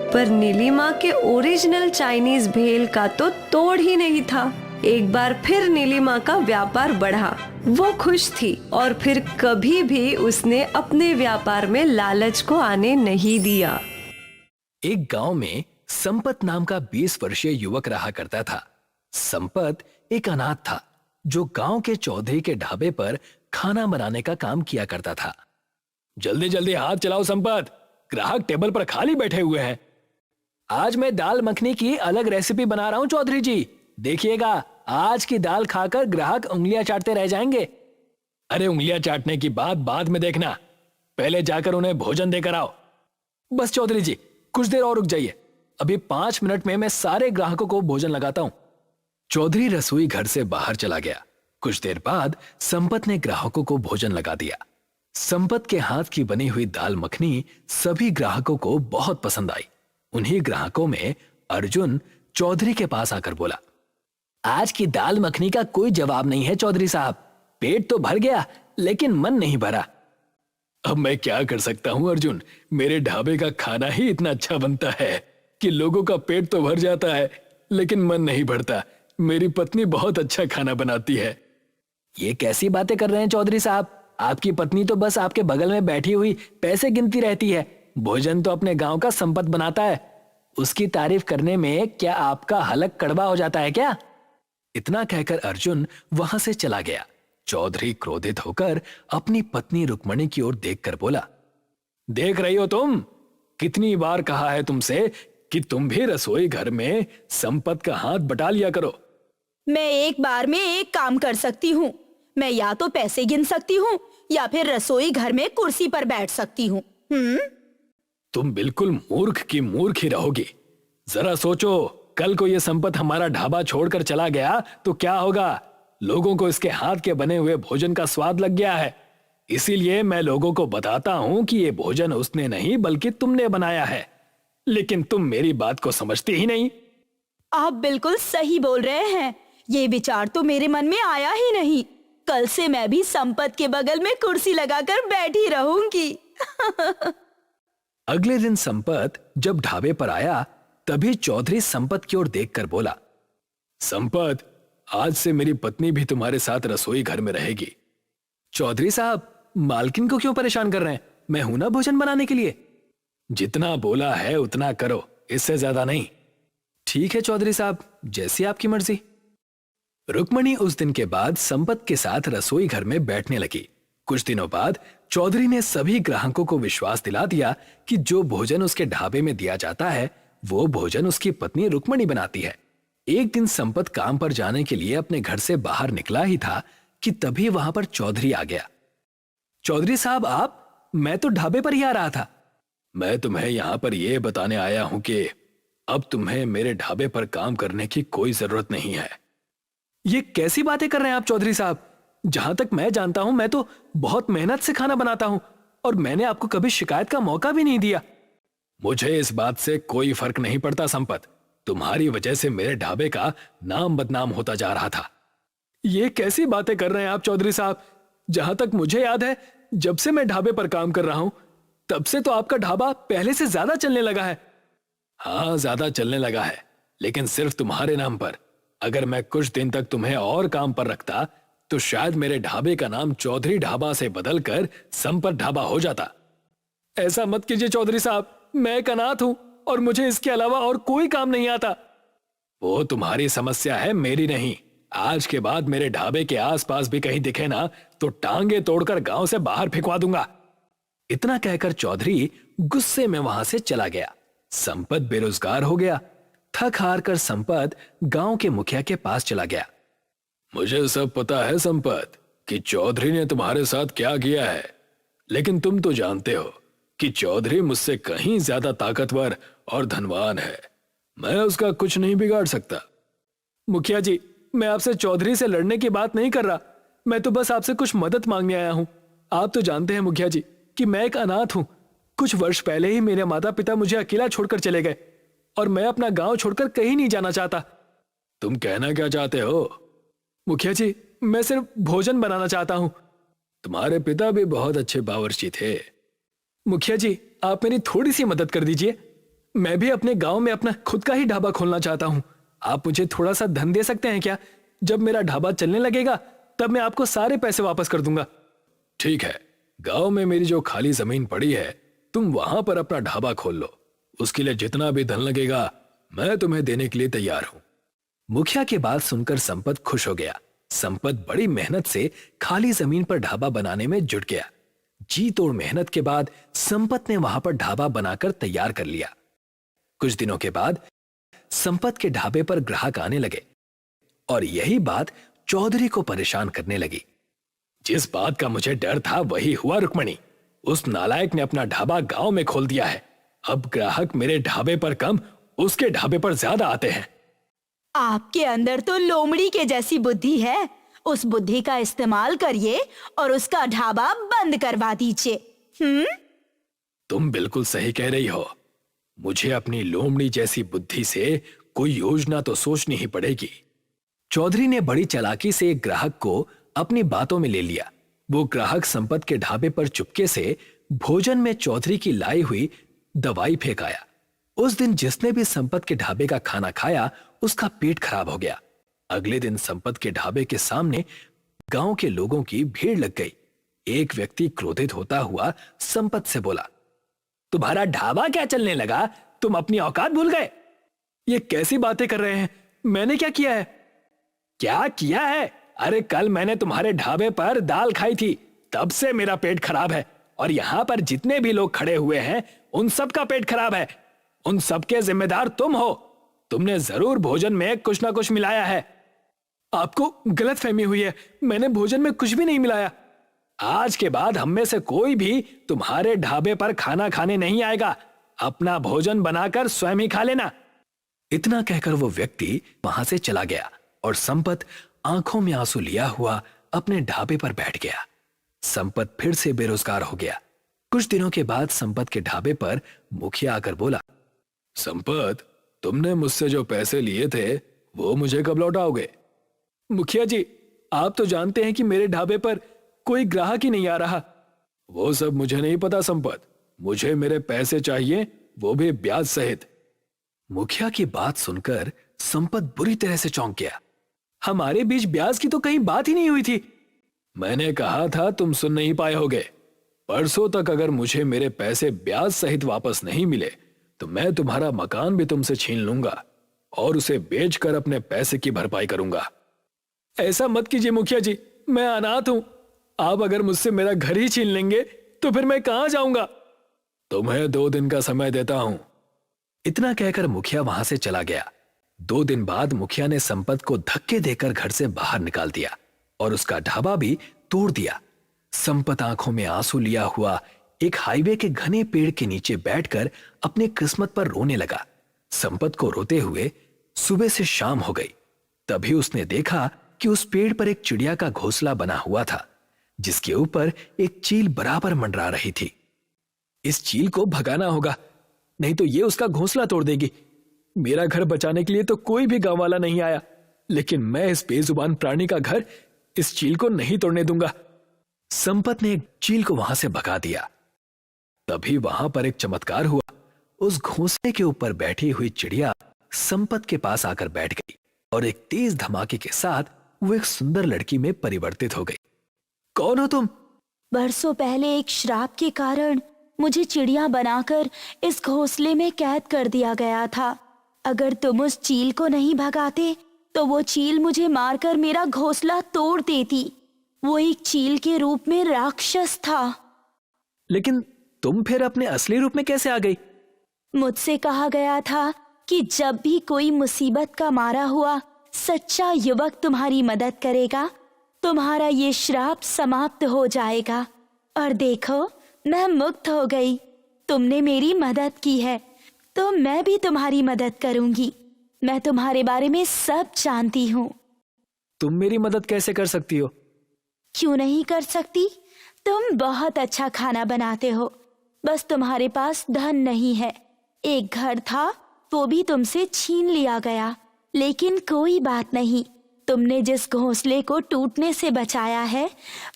S4: पर नीलिमा के ओरिजिनल चाइनीज भेल का तो तोड़ ही नहीं था। एक बार फिर नीलिमा का व्यापार बढ़ा। वो खुश थी और फिर कभी भी उसने अपने व्यापार में लालच को आने नहीं दिया।
S3: एक गांव में संपत नाम का 20 वर्षीय युवक रहा करता था। संपत एक अनाथ था जो गांव के चौधरी के ढाबे पर खाना बनाने का काम किया करता था।
S2: जल्दी जल्दी हाथ चलाओ संपत, ग्राहक टेबल पर खाली बैठे हुए हैं।
S3: आज मैं दाल मखनी की अलग रेसिपी बना रहा हूं चौधरी जी, देखिएगा आज की दाल खाकर ग्राहक उंगलियां चाटते रह जाएंगे।
S2: अरे उंगलियां चाटने की बात बाद में देखना, पहले जाकर उन्हें भोजन देकर आओ।
S3: बस चौधरी जी कुछ देर और रुक जाइए, अभी 5 मिनट में मैं सारे ग्राहकों को भोजन लगाता हूं। चौधरी रसोई घर से बाहर चला गया। कुछ देर बाद संपत ने ग्राहकों को भोजन लगा दिया। संपत के हाथ की बनी हुई दाल मखनी सभी ग्राहकों को बहुत पसंद आई। उन्हीं ग्राहकों में अर्जुन चौधरी के पास आकर बोला, आज की दाल मखनी का कोई जवाब नहीं है चौधरी साहब। पेट तो भर गया लेकिन मन नहीं भरा।
S2: अब मैं क्या कर सकता हूं अर्जुन, मेरे ढाबे का खाना ही इतना अच्छा बनता है कि लोगों का पेट तो भर जाता है लेकिन मन नहीं भरता। मेरी पत्नी बहुत अच्छा खाना बनाती है।
S3: ये कैसी बातें कर रहे हैं चौधरी साहब, आपकी पत्नी तो बस आपके बगल में बैठी हुई पैसे गिनती रहती है। भोजन तो अपने गांव का संपत बनाता है, उसकी तारीफ करने में क्या आपका हलक कड़वा हो जाता है क्या?
S2: इतना कहकर अर्जुन वहां से चला गया। चौधरी क्रोधित होकर अपनी पत्नी रुक्मणी की ओर देखकर बोला, देख रही हो तुम, कितनी बार कहा है तुमसे कि तुम भी रसोई घर में संपत का हाथ बटा लिया करो।
S1: मैं एक बार में एक काम कर सकती हूँ। मैं या तो पैसे गिन सकती हूँ या फिर रसोई घर में कुर्सी पर बैठ सकती हूँ।
S2: तुम बिल्कुल मूर्ख की मूर्ख ही रहोगी। जरा सोचो, कल को ये संपत हमारा ढाबा छोड़कर चला गया तो क्या होगा? लोगों को इसके हाथ के बने हुए भोजन का स्वाद लग गया है, इसीलिए मैं लोगों को बताता हूं कि ये भोजन उसने नहीं बल्कि तुमने बनाया है, लेकिन तुम मेरी बात को समझती ही नहीं।
S1: आप बिल्कुल सही बोल रहे हैं, ये विचार तो मेरे मन में आया ही नहीं। कल से मैं भी संपत के बगल में कुर्सी लगाकर बैठी रहूंगी।
S2: अगले दिन संपत जब ढाबे पर आया तभी चौधरी संपत की ओर देखकर बोला, संपत, आज से मेरी पत्नी भी तुम्हारे साथ रसोई घर में रहेगी।
S3: चौधरी साहब, मालकिन को क्यों परेशान कर रहे हैं? मैं हूं ना भोजन बनाने के लिए।
S2: जितना बोला है उतना करो, इससे ज्यादा नहीं।
S3: ठीक है चौधरी साहब, जैसी आपकी मर्जी।
S2: रुक्मणी उस दिन के बाद संपत के साथ रसोई घर में बैठने लगी। कुछ दिनों बाद चौधरी ने सभी ग्राहकों को विश्वास दिला दिया कि जो भोजन उसके ढाबे में दिया जाता है वो भोजन उसकी पत्नी रुक्मणी बनाती है। एक दिन संपत काम पर जाने के लिए अपने घर से बाहर निकला ही था कि तभी वहां पर चौधरी आ गया।
S3: चौधरी साहब आप, मैं तो ढाबे पर ही आ रहा था।
S2: मैं तुम्हें यहां पर यह बताने आया हूं कि अब तुम्हें मेरे ढाबे पर काम करने की कोई जरूरत नहीं है।
S3: ये कैसी बातें कर रहे हैं आप चौधरी साहब? जहां तक मैं जानता हूं मैं तो बहुत मेहनत से खाना बनाता हूं और मैंने आपको कभी शिकायत का मौका भी नहीं दिया।
S2: मुझे इस बात से कोई फर्क नहीं पड़ता संपत, तुम्हारी वजह से मेरे ढाबे का नाम बदनाम होता जा रहा था।
S3: ये कैसी बातें कर रहे हैं आप चौधरी साहब? जहां तक मुझे याद है, जब से मैं ढाबे पर काम कर रहा हूं तब से तो आपका ढाबा पहले से ज्यादा चलने लगा है।
S2: हाँ, ज्यादा चलने लगा है, लेकिन सिर्फ तुम्हारे नाम पर। अगर मैं कुछ दिन तक तुम्हें और काम पर रखता तो शायद मेरे ढाबे का नाम चौधरी ढाबा से बदलकर संपत ढाबा हो जाता।
S3: ऐसा मत कीजिए चौधरी साहब, मैं एक अनाथ हूं,
S2: और मुझे इसके अलावा और कोई काम नहीं आता। वो तुम्हारी समस्या है, मेरी नहीं। आज के बाद मेरे ढाबे के आसपास भी कहीं दिखे ना तो टांगे तोड़कर गांव से बाहर फेंकवा दूंगा। इतना कहकर चौधरी गुस्से में वहां से चला गया। संपत बेरोजगार हो गया। थक हार कर संपत गांव के मुखिया के पास चला गया। मुझे सब पता है संपत कि चौधरी ने तुम्हारे साथ क्या किया है, लेकिन तुम तो जानते हो कि चौधरी मुझसे कहीं ज्यादा ताकतवर और धनवान है। मैं उसका कुछ नहीं बिगाड़ सकता। मुखिया जी, मैं आपसे चौधरी से लड़ने की बात नहीं कर रहा। मैं तो बस आपसे कुछ मदद मांगने आया हूं। आप तो जानते हैं मुखिया जी कि मैं एक अनाथ हूं। कुछ वर्ष पहले ही मेरे माता पिता मुझे अकेला छोड़कर चले गए और मैं अपना गांव छोड़कर कहीं नहीं जाना चाहता। तुम कहना क्या चाहते हो? मुखिया जी, मैं सिर्फ भोजन बनाना चाहता हूं। तुम्हारे पिता भी बहुत अच्छे बावर्ची थे। मुखिया जी, आप मेरी थोड़ी सी मदद कर दीजिए। मैं भी अपने गांव में अपना खुद का ही ढाबा खोलना चाहता हूं। आप मुझे थोड़ा सा धन दे सकते हैं क्या? जब मेरा ढाबा चलने लगेगा तब मैं आपको सारे पैसे वापस कर दूंगा। ठीक है, गांव में मेरी जो खाली जमीन पड़ी है, तुम वहां पर अपना ढाबा खोल लो। उसके लिए जितना भी धन लगेगा मैं तुम्हें देने के लिए तैयार हूं। मुखिया की बात सुनकर संपत खुश हो गया। संपत बड़ी मेहनत से खाली जमीन पर ढाबा बनाने में जुट गया। जी तोड़ मेहनत के बाद संपत ने वहां पर ढाबा बनाकर तैयार कर लिया। कुछ दिनों के बाद संपत के ढाबे पर ग्राहक आने लगे और यही बात चौधरी को परेशान करने लगी। जिस बात का मुझे डर था वही हुआ रुक्मणी। उस नालायक ने अपना ढाबा गांव में खोल दिया है। अब ग्राहक मेरे ढाबे पर कम, उसके ढाबे पर ज्यादा आते हैं।
S7: आपके अंदर तो लोमड़ी के जैसी बुद्धि है। उस बुद्धि का इस्तेमाल करिए और उसका ढाबा बंद करवा दीजिए।
S2: तुम बिल्कुल सही कह रही हो। मुझे अपनी लोमड़ी जैसी बुद्धि से कोई योजना तो सोचनी ही पड़ेगी। चौधरी ने बड़ी चालाकी से एक ग्राहक को अपनी बातों में ले लिया। वो ग्राहक संपत के ढाबे पर चुपके से भोजन में चौधरी की लाई हुई दवाई फेंक आया। उस दिन जिसने भी संपत के ढाबे का खाना खाया उसका पेट खराब हो गया। अगले दिन संपत के ढाबे के सामने गांव के लोगों की भीड़ लग गई। एक व्यक्ति क्रोधित होता हुआ संपत से बोला, तुम्हारा ढाबा क्या चलने लगा? तुम अपनी औकात भूल गए? ये कैसी बातें कर रहे हैं? मैंने क्या किया है? क्या किया है? अरे कल मैंने तुम्हारे ढाबे पर दाल खाई थी, तब से मेरा पेट खराब है। और यहां पर जितने भी लोग खड़े हुए हैं उन सब का पेट खराब है। उन सबके जिम्मेदार तुम हो। तुमने जरूर भोजन में कुछ ना कुछ मिलाया है। आपको गलतफहमी हुई है। मैंने भोजन में कुछ भी नहीं मिलाया। आज के बाद हम में से कोई भी तुम्हारे ढाबे पर खाना खाने नहीं आएगा। अपना भोजन बनाकर स्वयं ही खा लेना। इतना कहकर वो व्यक्ति वहां से चला गया और संपत आंखों में आंसू लिया हुआ अपने ढाबे पर बैठ गया। संपत फिर से बेरोजगार हो गया। कुछ दिनों के बाद संपत के ढाबे पर मुखिया आकर बोला, संपत, तुमने मुझसे जो पैसे लिए थे वो मुझे कब लौटाओगे? मुखिया जी, आप तो जानते हैं कि मेरे ढाबे पर कोई ग्राहक ही नहीं आ रहा। वो सब मुझे नहीं पता संपत। मुझे मेरे पैसे चाहिए, वो भी ब्याज सहित। मुखिया की बात सुनकर संपत बुरी तरह से चौंक गया। हमारे बीच ब्याज की तो कहीं बात ही नहीं हुई थी। मैंने कहा था तुम सुन नहीं पाए होगे। परसों तक अगर मुझे मेरे पैसे ब्याज सहित वापस नहीं मिले तो मैं तुम्हारा मकान भी तुमसे छीन लूंगा और उसे बेचकर अपने पैसे की भरपाई करूंगा। ऐसा मत कीजिए मुखिया जी, मैं अनाथ हूं। आप अगर मुझसे मेरा घर ही छीन लेंगे तो फिर मैं कहां जाऊंगा? तुम्हें 2 दिन का समय देता हूं। इतना कहकर मुखिया वहां से चला गया। 2 दिन बाद मुखिया ने संपत को धक्के देकर घर से बाहर निकाल दिया और उसका ढाबा भी तोड़ दिया। संपत आंखों में आंसू लिया हुआ एक हाईवे के घने पेड़ के नीचे बैठकर अपनी किस्मत पर रोने लगा। संपत को रोते हुए सुबह से शाम हो गई। तभी उसने देखा कि उस पेड़ पर एक चिड़िया का घोंसला बना हुआ था, जिसके ऊपर एक चील बराबर मंडरा रही थी। इस चील को भगाना होगा, नहीं तो ये उसका घोंसला तोड़ देगी। मेरा घर बचाने के लिए तो कोई भी गांव वाला नहीं आया, लेकिन मैं इस बेजुबान प्राणी का घर इस चील को नहीं तोड़ने दूंगा। संपत ने एक चील को वहां से भगा दिया। तभी वहां पर एक चमत्कार हुआ। उस घोंसले के ऊपर बैठी हुई चिड़िया संपत के पास आकर बैठ गई और एक तेज धमाके के साथ वो एक सुंदर लड़की में परिवर्तित हो गई। कौन हो तुम?
S7: बरसों पहले एक श्राप के कारण मुझे चिड़िया बनाकर इस घोंसले में कैद कर दिया गया था। अगर तुम उस चील को नहीं भगाते तो वो चील मुझे मारकर मेरा घोंसला तोड़ देती। वो एक चील के रूप में राक्षस था।
S3: लेकिन तुम फिर अपने असली रूप में कैसे आ गई?
S7: मुझसे कहा गया था कि जब भी कोई मुसीबत का मारा हुआ सच्चा युवक तुम्हारी मदद करेगा, तुम्हारा ये श्राप समाप्त हो जाएगा। और देखो, मैं मुक्त हो गई। तुमने मेरी मदद की है तो मैं भी तुम्हारी मदद करूंगी। मैं तुम्हारे बारे में सब जानती हूँ।
S3: तुम मेरी मदद कैसे कर सकती हो?
S7: क्यों नहीं कर सकती? तुम बहुत अच्छा खाना बनाते हो, बस तुम्हारे पास धन नहीं है। एक घर था, वो भी तुमसे छीन लिया गया, लेकिन कोई बात नहीं। तुमने जिस घोंसले को टूटने से बचाया है,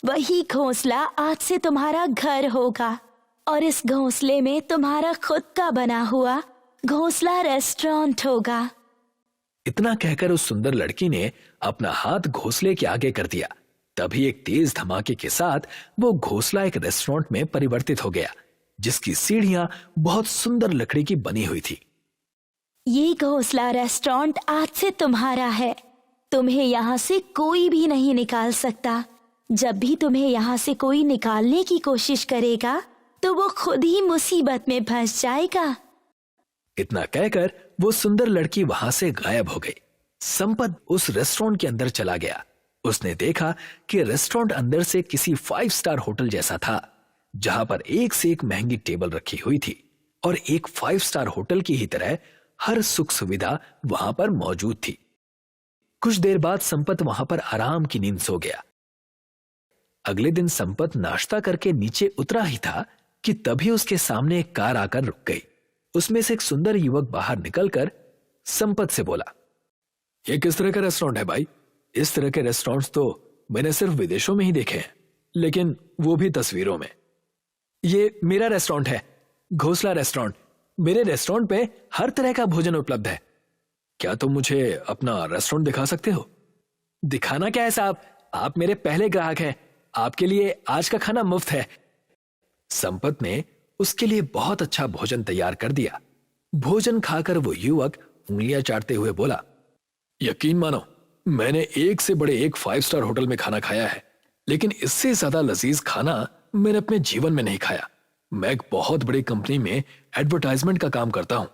S7: वही घोंसला आज से तुम्हारा घर होगा। और इस घोंसले में तुम्हारा खुद का बना हुआ घोंसला रेस्टोरेंट होगा।
S3: इतना कहकर उस सुंदर लड़की ने अपना हाथ घोंसले के आगे कर दिया। तभी एक तेज धमाके के साथ वो घोंसला एक रेस्टोरेंट में परिवर्तित हो गया, जिसकी सीढ़ियां बहुत सुंदर लकड़ी की बनी हुई थी।
S7: ये घोंसला रेस्टोरेंट आज से तुम्हारा है। तुम्हें यहाँ से कोई भी नहीं निकाल सकता। जब भी तुम्हें यहाँ से कोई निकालने की कोशिश करेगा तो वो खुद ही मुसीबत में फंस जाएगा।
S3: इतना कहकर वो सुंदर लड़की वहां से गायब हो गई। संपत उस रेस्टोरेंट के अंदर चला गया। उसने देखा कि रेस्टोरेंट अंदर से किसी 5 स्टार होटल जैसा था, जहां पर एक से एक महंगी टेबल रखी हुई थी और एक 5 स्टार होटल की ही तरह हर सुख सुविधा वहां पर मौजूद थी। कुछ देर बाद संपत वहां पर आराम की नींद सो गया। अगले दिन संपत नाश्ता करके नीचे उतरा ही था कि तभी उसके सामने एक कार आकर रुक गई। उसमें से एक सुंदर युवक बाहर निकलकर संपत से बोला,
S2: ये किस तरह का रेस्टोरेंट है भाई? इस तरह के रेस्टोरेंट्स तो मैंने सिर्फ विदेशों में ही देखे हैं, लेकिन वो भी तस्वीरों में।
S3: ये मेरा रेस्टोरेंट है, घोंसला रेस्टोरेंट। मेरे रेस्टोरेंट पे हर तरह का भोजन उपलब्ध है।
S2: क्या तुम मुझे अपना रेस्टोरेंट दिखा सकते हो?
S3: दिखाना क्या है साहब, आप मेरे पहले ग्राहक हैं। आपके लिए आज का खाना मुफ्त है। संपत ने उसके लिए बहुत अच्छा भोजन तैयार कर दिया। भोजन खाकर वो युवक उंगलियां चाटते हुए बोला,
S2: यकीन मानो, मैंने एक से बड़े एक 5 स्टार होटल में खाना खाया है, लेकिन इससे ज्यादा लजीज खाना मैंने अपने जीवन में नहीं खाया। मैं एक बहुत बड़ी कंपनी में एडवर्टाइजमेंट का काम करता हूं।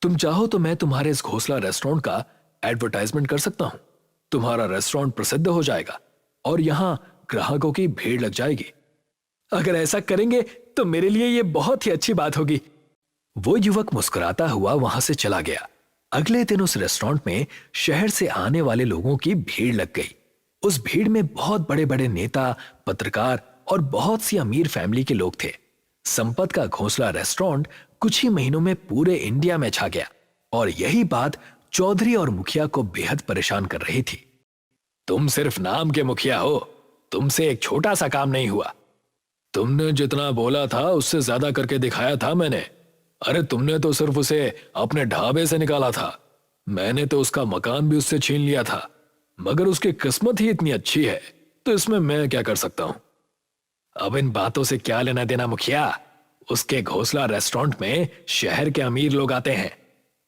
S2: तुम चाहो तो मैं तुम्हारे इस घोंसला रेस्टोरेंट का एडवर्टाइजमेंट कर सकता हूं। तुम्हारा रेस्टोरेंट प्रसिद्ध हो जाएगा और यहां ग्राहकों की भीड़ लग जाएगी।
S3: अगर ऐसा करेंगे तो मेरे लिए ये बहुत ही अच्छी बात होगी। वो युवक मुस्कुराता हुआ वहां से चला गया। अगले दिन उस रेस्टोरेंट में शहर से आने वाले लोगों की भीड़ लग गई। उस भीड़ में बहुत बड़े बड़े नेता, पत्रकार और बहुत सी अमीर फैमिली के लोग थे। संपत का घोंसला रेस्टोरेंट कुछ ही महीनों में पूरे इंडिया में छा गया और यही बात चौधरी और मुखिया को बेहद परेशान कर रही थी।
S2: तुम सिर्फ नाम के मुखिया हो, तुमसे एक छोटा सा काम नहीं हुआ। तुमने जितना बोला था उससे ज्यादा करके दिखाया था मैंने। अरे तुमने तो सिर्फ उसे अपने ढाबे से निकाला था, मैंने तो उसका मकान भी उससे छीन लिया था। मगर उसकी किस्मत ही इतनी अच्छी है, तो इसमें मैं क्या कर सकता हूं?
S3: अब इन बातों से क्या लेना देना मुखिया। उसके घोंसला रेस्टोरेंट में शहर के अमीर लोग आते हैं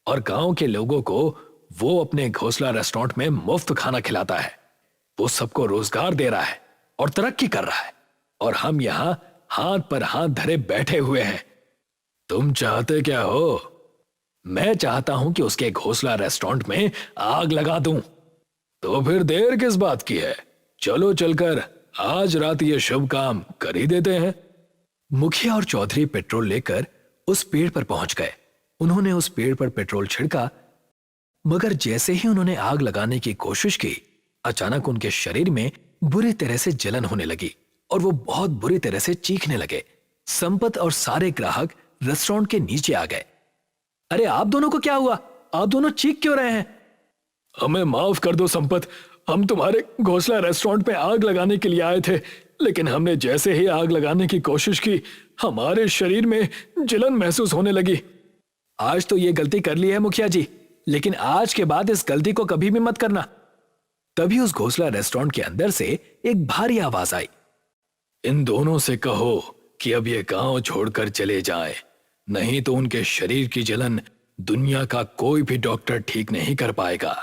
S3: और गांव के लोगों को वो अपने घोंसला रेस्टोरेंट में मुफ्त खाना खिलाता है। वो सबको रोजगार दे रहा है और तरक्की कर रहा है, और हम यहां हाथ पर हाथ धरे बैठे हुए हैं।
S2: तुम चाहते क्या हो?
S3: मैं चाहता हूं कि उसके घोंसला रेस्टोरेंट में आग लगा दूं।
S2: तो फिर देर किस बात की है? चलो चलकर आज रात ये शुभ काम कर ही देते हैं।
S3: मुखिया और चौधरी पेट्रोल लेकर उस पेड़ पर पहुंच गए। उन्होंने उस पेड़ पर पेट्रोल छिड़का, मगर जैसे ही उन्होंने आग लगाने की कोशिश की, अचानक उनके शरीर में बुरी तरह से जलन होने लगी और वो बहुत बुरी तरह से चीखने लगे। संपत और सारे ग्राहक रेस्टोरेंट के नीचे आ गए। अरे आप दोनों को क्या हुआ? आप दोनों चीख क्यों रहे हैं?
S2: हमें माफ कर दो संपत, हम तुम्हारे घोंसला रेस्टोरेंट पे आग लगाने के लिए आए थे, लेकिन हमने जैसे ही आग लगाने की कोशिश की, हमारे शरीर में जलन महसूस होने लगी।
S3: आज तो ये गलती कर ली है मुखिया जी, लेकिन आज के बाद इस गलती को कभी भी मत करना। तभी उस घोंसला रेस्टोरेंट के अंदर से एक भारी आवाज आई।
S2: इन दोनों से कहो कि अब ये गांव छोड़कर चले जाएं, नहीं तो उनके शरीर की जलन दुनिया का कोई भी डॉक्टर ठीक नहीं कर पाएगा।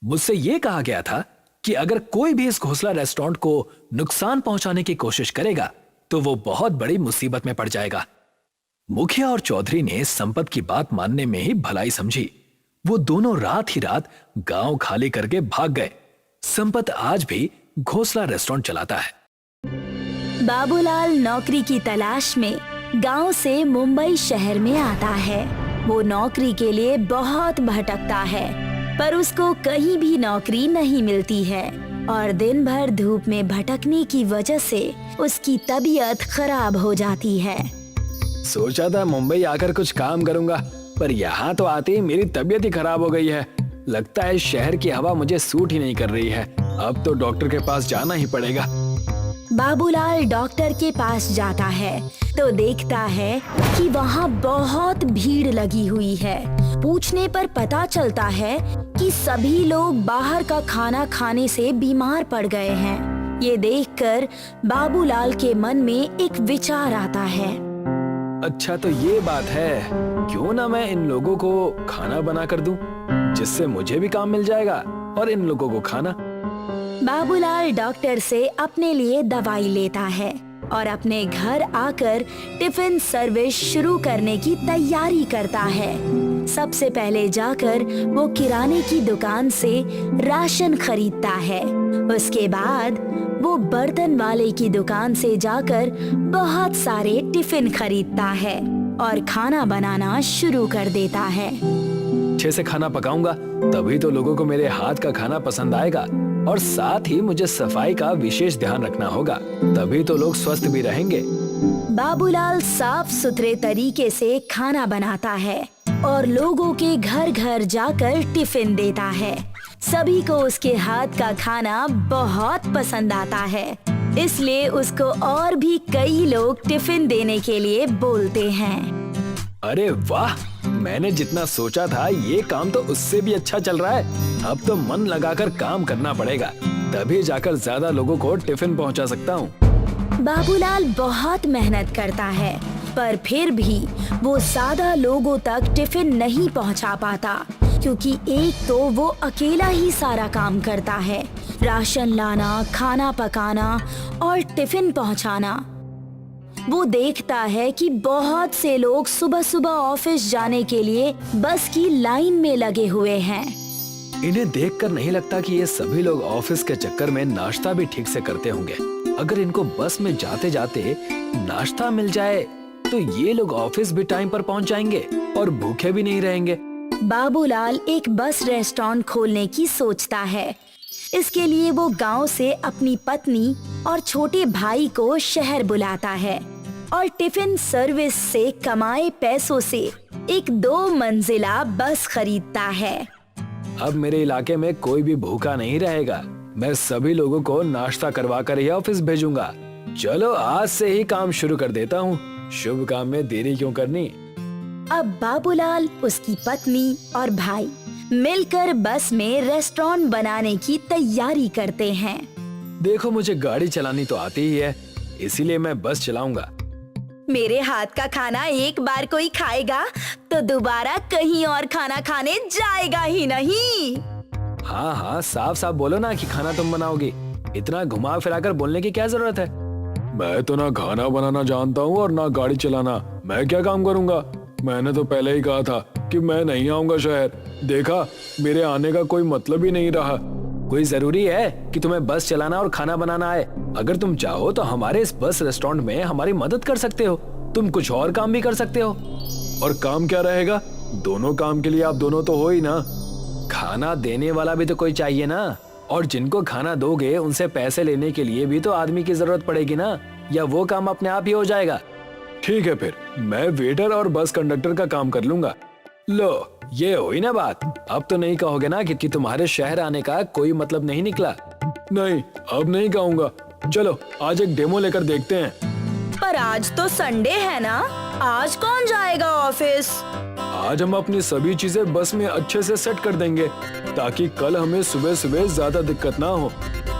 S2: मुझसे यह कहा गया था कि अगर कोई भी इस घोंसला रेस्टोरेंट को नुकसान पहुंचाने की कोशिश करेगा तो वो बहुत बड़ी मुसीबत में पड़ जाएगा। मुखिया और चौधरी ने संपत की बात मानने में ही भलाई समझी। वो दोनों रात ही रात गांव खाली करके भाग गए। संपत आज भी घोंसला रेस्टोरेंट चलाता है।
S7: बाबूलाल नौकरी की तलाश में गांव से मुंबई शहर में आता है। वो नौकरी के लिए बहुत भटकता है, पर उसको कहीं भी नौकरी नहीं मिलती है और दिन भर धूप में भटकने की वजह से उसकी तबीयत खराब हो जाती है।
S2: सोचा था मुंबई आकर कुछ काम करूंगा, पर यहाँ तो आते ही मेरी तबीयत ही खराब हो गई है। लगता है शहर की हवा मुझे सूट ही नहीं कर रही है। अब तो डॉक्टर के पास जाना ही पड़ेगा।
S7: बाबूलाल डॉक्टर के पास जाता है तो देखता है कि वहाँ बहुत भीड़ लगी हुई है। पूछने पर पता चलता है कि सभी लोग बाहर का खाना खाने से बीमार पड़ गए हैं। ये देखकर बाबूलाल के मन में एक विचार आता है।
S2: अच्छा तो ये बात है, क्यों ना मैं इन लोगों को खाना बना कर दूं, जिससे मुझे भी काम मिल जाएगा और इन लोगों को खाना।
S7: बाबूलाल डॉक्टर से अपने लिए दवाई लेता है और अपने घर आकर टिफिन सर्विस शुरू करने की तैयारी करता है। सबसे पहले जाकर वो किराने की दुकान से राशन खरीदता है। उसके बाद वो बर्तन वाले की दुकान से जाकर बहुत सारे टिफिन खरीदता है और खाना बनाना शुरू कर देता है।
S2: अच्छे से खाना पकाऊंगा तभी तो लोगों को मेरे हाथ का खाना पसंद आएगा, और साथ ही मुझे सफाई का विशेष ध्यान रखना होगा, तभी तो लोग स्वस्थ भी रहेंगे।
S7: बाबूलाल साफ सुथरे तरीके से खाना बनाता है और लोगों के घर घर जाकर टिफिन देता है। सभी को उसके हाथ का खाना बहुत पसंद आता है, इसलिए उसको और भी कई लोग टिफिन देने के लिए बोलते हैं।
S2: अरे वाह, मैंने जितना सोचा था ये काम तो उससे भी अच्छा चल रहा है। अब तो मन लगाकर काम करना पड़ेगा, तभी जाकर ज्यादा लोगों को टिफिन पहुंचा सकता हूँ।
S7: बाबूलाल बहुत मेहनत करता है, पर फिर भी वो ज्यादा लोगों तक टिफिन नहीं पहुंचा पाता, क्योंकि एक तो वो अकेला ही सारा काम करता है, राशन लाना, खाना पकाना और टिफिन पहुंचाना। वो देखता है कि बहुत से लोग सुबह सुबह ऑफिस जाने के लिए बस की लाइन में लगे हुए हैं।
S2: इन्हें देखकर नहीं लगता कि ये सभी लोग ऑफिस के चक्कर में नाश्ता भी ठीक से करते होंगे। अगर इनको बस में जाते जाते नाश्ता मिल जाए तो ये लोग ऑफिस भी टाइम पर पहुंच जाएंगे और भूखे भी नहीं रहेंगे।
S7: बाबूलाल एक बस रेस्टोरेंट खोलने की सोचता है। इसके लिए वो गांव से अपनी पत्नी और छोटे भाई को शहर बुलाता है और टिफिन सर्विस से कमाए पैसों से एक 2 मंजिला बस खरीदता है।
S2: अब मेरे इलाके में कोई भी भूखा नहीं रहेगा। मैं सभी लोगों को नाश्ता करवा कर ही ऑफिस भेजूंगा। चलो आज से ही काम शुरू कर देता हूँ। शुभ काम में देरी क्यों करनी।
S7: अब बाबूलाल, उसकी पत्नी और भाई मिलकर बस में रेस्टोरेंट बनाने की तैयारी करते हैं।
S2: देखो मुझे गाड़ी चलानी तो आती ही है, इसीलिए मैं बस चलाऊंगा।
S7: मेरे हाथ का खाना एक बार कोई खाएगा तो दोबारा कहीं और खाना खाने जाएगा ही नहीं।
S2: हाँ हाँ, साफ साफ बोलो ना कि खाना तुम बनाओगी। इतना घुमा फिराकर बोलने की क्या जरूरत है। मैं तो ना खाना बनाना जानता हूँ और ना गाड़ी चलाना। मैं क्या काम करूँगा। मैंने तो पहले ही कहा था कि मैं नहीं आऊंगा शहर। देखा, मेरे आने का कोई मतलब ही नहीं रहा। कोई जरूरी है कि तुम्हें बस चलाना और खाना बनाना आए। अगर तुम चाहो तो हमारे इस बस रेस्टोरेंट में हमारी मदद कर सकते हो। तुम कुछ और काम भी कर सकते हो। और काम क्या रहेगा। दोनों काम के लिए आप दोनों तो हो ही ना। खाना देने वाला भी तो कोई चाहिए ना, और जिनको खाना दोगे उनसे पैसे लेने के लिए भी तो आदमी की जरूरत पड़ेगी ना, या वो काम अपने आप ही हो जाएगा। ठीक है, फिर मैं वेटर और बस कंडक्टर का काम कर लूंगा। लो, ये हुई ना बात। अब तो नहीं कहोगे ना कि तुम्हारे शहर आने का कोई मतलब नहीं निकला। नहीं, अब नहीं कहूँगा। चलो आज एक डेमो लेकर देखते हैं।
S7: पर आज तो संडे है ना, आज कौन जाएगा ऑफिस।
S2: आज हम अपनी सभी चीजें बस में अच्छे से सेट कर देंगे, ताकि कल हमें सुबह सुबह ज्यादा दिक्कत ना हो।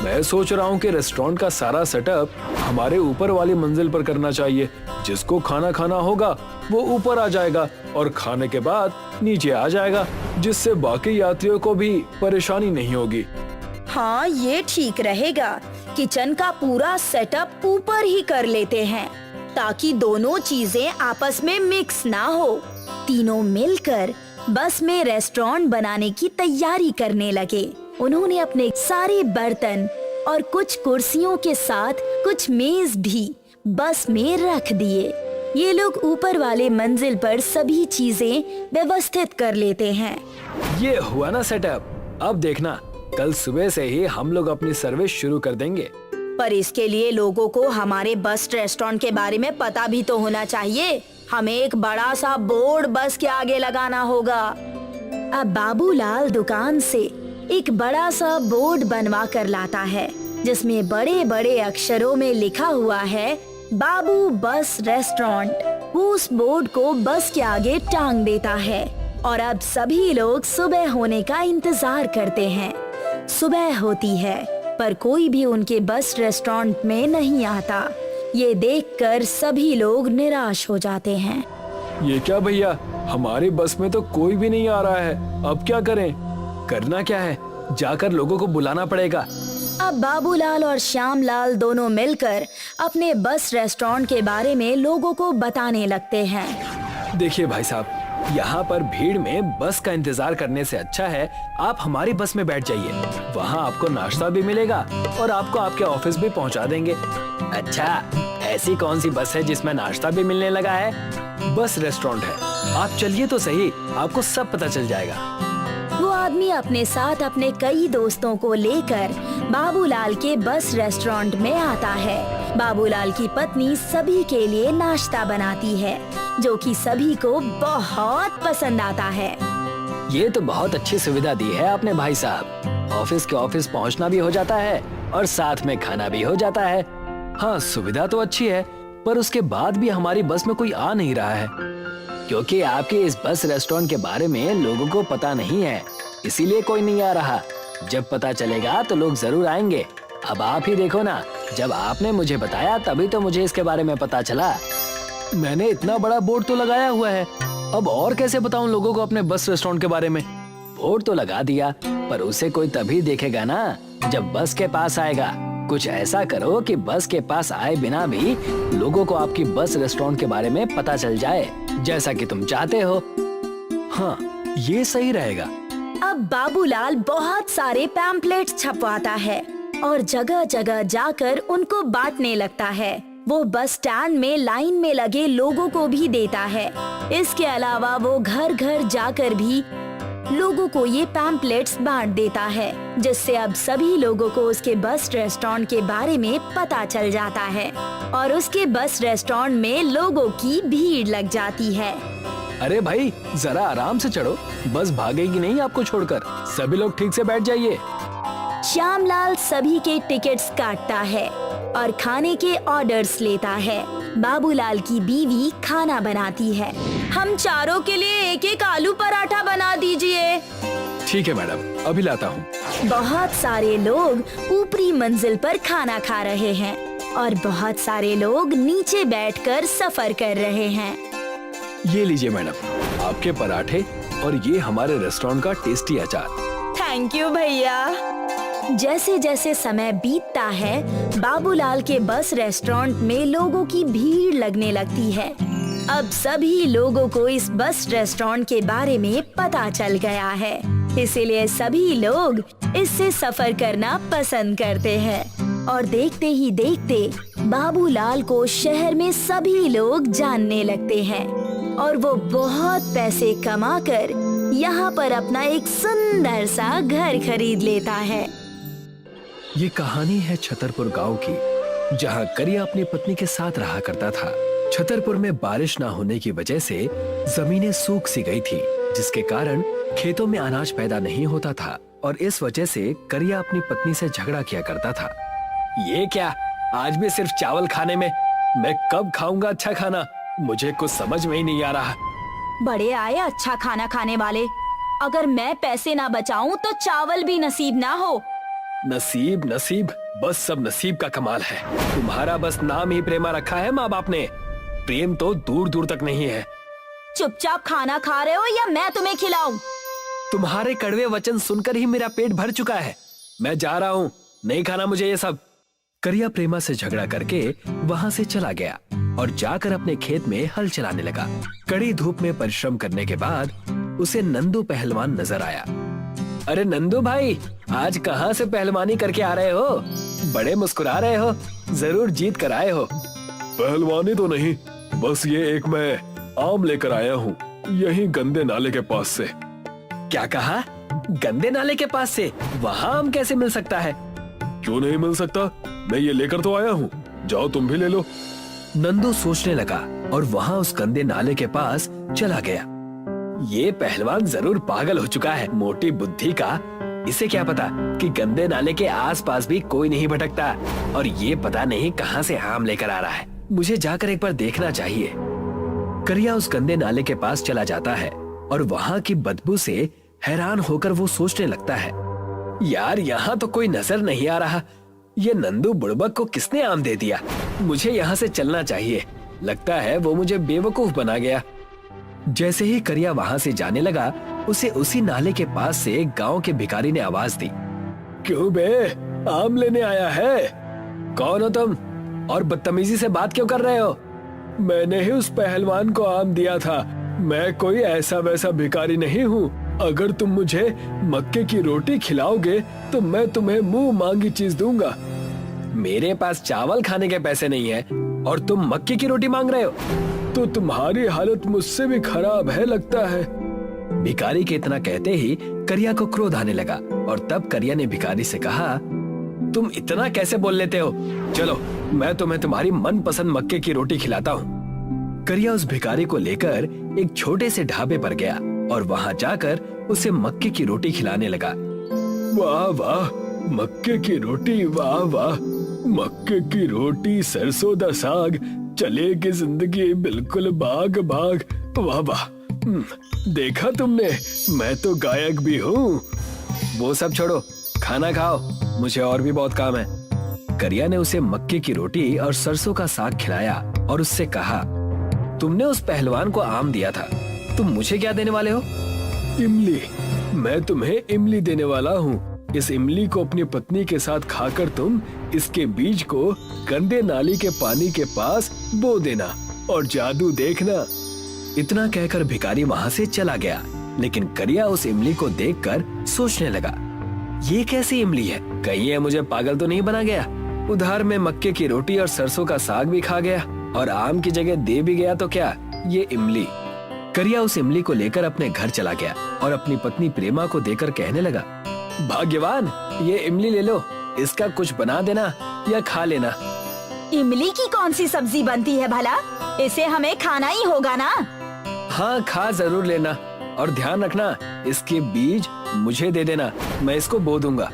S2: मैं सोच रहा हूँ कि रेस्टोरेंट का सारा सेटअप हमारे ऊपर वाली मंजिल पर करना चाहिए। जिसको खाना खाना होगा वो ऊपर आ जाएगा और खाने के बाद नीचे आ जाएगा, जिससे बाकी यात्रियों को भी परेशानी नहीं होगी।
S7: हाँ, ये ठीक रहेगा। किचन का पूरा सेटअप ऊपर ही कर लेते हैं ताकि दोनों चीजें आपस में मिक्स ना हो। तीनों मिलकर बस में रेस्टोरेंट बनाने की तैयारी करने लगे। उन्होंने अपने सारे बर्तन और कुछ कुर्सियों के साथ कुछ मेज भी बस में रख दिए। ये लोग ऊपर वाले मंजिल पर सभी चीजें व्यवस्थित कर लेते हैं।
S2: ये हुआ ना सेटअप। अब देखना, कल सुबह से ही हम लोग अपनी सर्विस शुरू कर देंगे।
S7: पर इसके लिए लोगों को हमारे बस रेस्टोरेंट के बारे में पता भी तो होना चाहिए। हमें एक बड़ा सा बोर्ड बस के आगे लगाना होगा। अब बाबूलाल दुकान से एक बड़ा सा बोर्ड बनवा कर लाता है जिसमें बड़े बड़े अक्षरों में लिखा हुआ है बाबू बस रेस्टोरेंट। वो उस बोर्ड को बस के आगे टांग देता है और अब सभी लोग सुबह होने का इंतजार करते हैं। सुबह होती है पर कोई भी उनके बस रेस्टोरेंट में नहीं आता। ये देखकर सभी लोग निराश हो जाते हैं।
S2: ये क्या भैया, हमारी बस में तो कोई भी नहीं आ रहा है। अब क्या करें? करना क्या है? जाकर लोगों को बुलाना पड़ेगा।
S7: अब बाबूलाल और श्यामलाल दोनों मिलकर अपने बस रेस्टोरेंट के बारे में लोगों को बताने लगते हैं।
S2: देखिए भाई साहब, यहाँ पर भीड़ में बस का इंतजार करने से अच्छा है आप हमारी बस में बैठ जाइए। वहाँ आपको नाश्ता भी मिलेगा और आपको आपके ऑफिस भी पहुँचा देंगे।
S3: अच्छा, ऐसी कौन सी बस है जिसमें नाश्ता भी मिलने लगा है?
S2: बस रेस्टोरेंट है, आप चलिए तो सही, आपको सब पता चल जाएगा।
S7: वो आदमी अपने साथ अपने कई दोस्तों को लेकर बाबूलाल के बस रेस्टोरेंट में आता है। बाबूलाल की पत्नी सभी के लिए नाश्ता बनाती है जो कि सभी को बहुत पसंद आता है।
S3: ये तो बहुत अच्छी सुविधा दी है आपने भाई साहब। ऑफिस के ऑफिस पहुंचना भी हो जाता है और साथ में खाना भी हो जाता है।
S2: हाँ, सुविधा तो अच्छी है पर उसके बाद भी हमारी बस में कोई आ नहीं रहा है।
S3: क्योंकि आपके इस बस रेस्टोरेंट के बारे में लोगों को पता नहीं है, इसीलिए कोई नहीं आ रहा। जब पता चलेगा तो लोग जरूर आएंगे। अब आप ही देखो ना, जब आपने मुझे बताया तभी तो मुझे इसके बारे में पता चला।
S2: मैंने इतना बड़ा बोर्ड तो लगाया हुआ है, अब और कैसे बताऊं लोगों को अपने बस रेस्टोरेंट के बारे में?
S3: बोर्ड तो लगा दिया पर उसे कोई तभी देखेगा ना जब बस के पास आएगा। कुछ ऐसा करो कि बस के पास आए बिना भी लोगों को आपकी बस रेस्टोरेंट के बारे में पता चल जाए, जैसा कि तुम चाहते हो।
S2: हाँ, ये सही रहेगा।
S7: अब बाबूलाल बहुत सारे पैम्पलेट्स छपवाता है और जगह जगह जाकर उनको बांटने लगता है। वो बस स्टैंड में लाइन में लगे लोगों को भी देता है। इसके अलावा वो घर घर जाकर भी लोगों को ये पैम्पलेट्स बांट देता है, जिससे अब सभी लोगों को उसके बस रेस्टोरेंट के बारे में पता चल जाता है और उसके बस रेस्टोरेंट में लोगों की भीड़ लग जाती है।
S2: अरे भाई, जरा आराम से चढ़ो, बस भागेगी नहीं आपको छोड़कर। सभी लोग ठीक से बैठ जाइए।
S7: श्यामलाल सभी के टिकट्स काटता है और खाने के ऑर्डर्स लेता है। बाबूलाल की बीवी खाना बनाती है। हम चारों के लिए एक एक आलू पराठा बना दीजिए।
S2: ठीक है मैडम, अभी लाता हूँ।
S7: बहुत सारे लोग ऊपरी मंजिल पर खाना खा रहे हैं और बहुत सारे लोग नीचे बैठकर सफर कर रहे हैं।
S2: ये लीजिए मैडम, आपके पराठे और ये हमारे रेस्टोरेंट का टेस्टी अचार।
S7: थैंक यू भैया। जैसे जैसे समय बीतता है, बाबूलाल के बस रेस्टोरेंट में लोगों की भीड़ लगने लगती है। अब सभी लोगों को इस बस रेस्टोरेंट के बारे में पता चल गया है, इसीलिए सभी लोग इससे सफर करना पसंद करते हैं और देखते ही देखते बाबूलाल को शहर में सभी लोग जानने लगते हैं और वो बहुत पैसे कमाकर यहाँ पर अपना एक सुंदर सा घर खरीद लेता है।
S2: ये कहानी है छतरपुर गांव की, जहां करिया अपनी पत्नी के साथ रहा करता था। छतरपुर में बारिश ना होने की वजह से जमीनें सूख सी गई थी, जिसके कारण खेतों में अनाज पैदा नहीं होता था और इस वजह से करिया अपनी पत्नी से झगड़ा किया करता था। ये क्या, आज भी सिर्फ चावल खाने में? मैं कब खाऊंगा अच्छा खाना? मुझे कुछ समझ में ही नहीं आ रहा।
S7: बड़े आए अच्छा खाना खाने वाले। अगर मैं पैसे ना बचाऊं तो चावल भी नसीब ना हो।
S3: नसीब नसीब, बस सब नसीब का कमाल है। तुम्हारा बस नाम ही प्रेमा रखा है माँ बाप ने, प्रेम तो दूर दूर तक नहीं है।
S7: चुपचाप खाना खा रहे हो या मैं तुम्हें खिलाऊं?
S3: तुम्हारे कड़वे वचन सुनकर ही मेरा पेट भर चुका है। मैं जा रहा हूँ, नहीं खाना मुझे ये सब। करिया प्रेमा से झगड़ा करके वहाँ से चला गया और जाकर अपने खेत में हल चलाने लगा। कड़ी धूप में परिश्रम करने के बाद उसे नंदू पहलवान नजर आया। अरे नंदू भाई, आज कहाँ से पहलवानी करके आ रहे हो? बड़े मुस्कुरा रहे हो, जरूर जीत कर आए हो।
S2: पहलवानी तो नहीं, बस ये एक मैं आम लेकर आया हूँ, यही गंदे नाले के पास से।
S3: क्या कहा? गंदे नाले के पास से? वहाँ आम कैसे मिल सकता है?
S2: क्यों नहीं मिल सकता, मैं ये लेकर तो आया हूँ, जाओ तुम भी ले लो।
S3: नंदू सोचने लगा और वहाँ उस गंदे नाले के पास चला गया। ये पहलवान जरूर पागल हो चुका है, मोटी बुद्धि का। इसे क्या पता कि गंदे नाले के आसपास भी कोई नहीं भटकता और ये पता नहीं कहाँ से आम लेकर आ रहा है। मुझे जाकर एक बार देखना चाहिए। करिया उस गंदे नाले के पास चला जाता है और वहाँ की बदबू से हैरान होकर वो सोचने लगता है, यार यहाँ तो कोई नजर नहीं आ रहा। ये नंदू बुड़बक को किसने आम दे दिया? मुझे यहाँ से चलना चाहिए। लगता है वो मुझे बेवकूफ बना गया। जैसे ही करिया वहाँ से जाने लगा, उसे उसी नाले के पास से गांव के भिखारी ने आवाज दी।
S2: क्यों बे, आम लेने आया है?
S3: कौन हो तुम और बदतमीजी से बात क्यों कर रहे हो?
S2: मैंने ही उस पहलवान को आम दिया था, मैं कोई ऐसा वैसा भिखारी नहीं हूँ। अगर तुम मुझे मक्के की रोटी खिलाओगे तो मैं तुम्हें मुंह मांगी चीज दूंगा।
S3: मेरे पास चावल खाने के पैसे नहीं है और तुम मक्के की रोटी मांग रहे हो?
S2: तो तुम्हारी हालत मुझसे भी खराब है लगता है।
S3: भिखारी के इतना कहते ही करिया को क्रोध आने लगा और तब करिया ने भिखारी से कहा, तुम इतना कैसे बोल लेते हो? चलो मैं तुम्हें तुम्हारी मनपसंद मक्के की रोटी खिलाता हूँ। करिया उस भिखारी को लेकर एक छोटे से ढाबे पर गया और वहाँ जाकर उसे मक्के की रोटी खिलाने लगा।
S2: वाह वाह, मक्के की रोटी, वाह वाह, मक्के की रोटी, सरसों दा साग, चलेगी जिंदगी बिल्कुल भाग भाग। वाह वाह, देखा तुमने, मैं तो गायक भी हूँ।
S3: वो सब छोड़ो, खाना खाओ, मुझे और भी बहुत काम है। करिया ने उसे मक्के की रोटी और सरसों का साग खिलाया और उससे कहा, तुमने उस पहलवान को आम दिया था, तुम मुझे क्या देने वाले हो?
S2: इमली, मैं तुम्हें इमली देने वाला हूँ। इस इमली को अपनी पत्नी के साथ खाकर तुम इसके बीज को गंदे नाली के पानी के पास बो देना और जादू देखना।
S3: इतना कहकर भिखारी वहाँ से चला गया, लेकिन करिया उस इमली को देखकर सोचने लगा, ये कैसी इमली है? कहीं ये मुझे पागल तो नहीं बना गया? उधार में मक्के की रोटी और सरसों का साग भी खा गया और आम की जगह दे भी गया तो क्या ये इमली? करिया उस इमली को लेकर अपने घर चला गया और अपनी पत्नी प्रेमा को देकर कहने लगा, भाग्यवान, ये इमली ले लो, इसका कुछ बना देना या खा लेना।
S7: इमली की कौन सी सब्जी बनती है भला? इसे हमें खाना ही होगा ना?
S3: हाँ, खा जरूर लेना और ध्यान रखना, इसके बीज मुझे दे देना, मैं इसको बो दूंगा।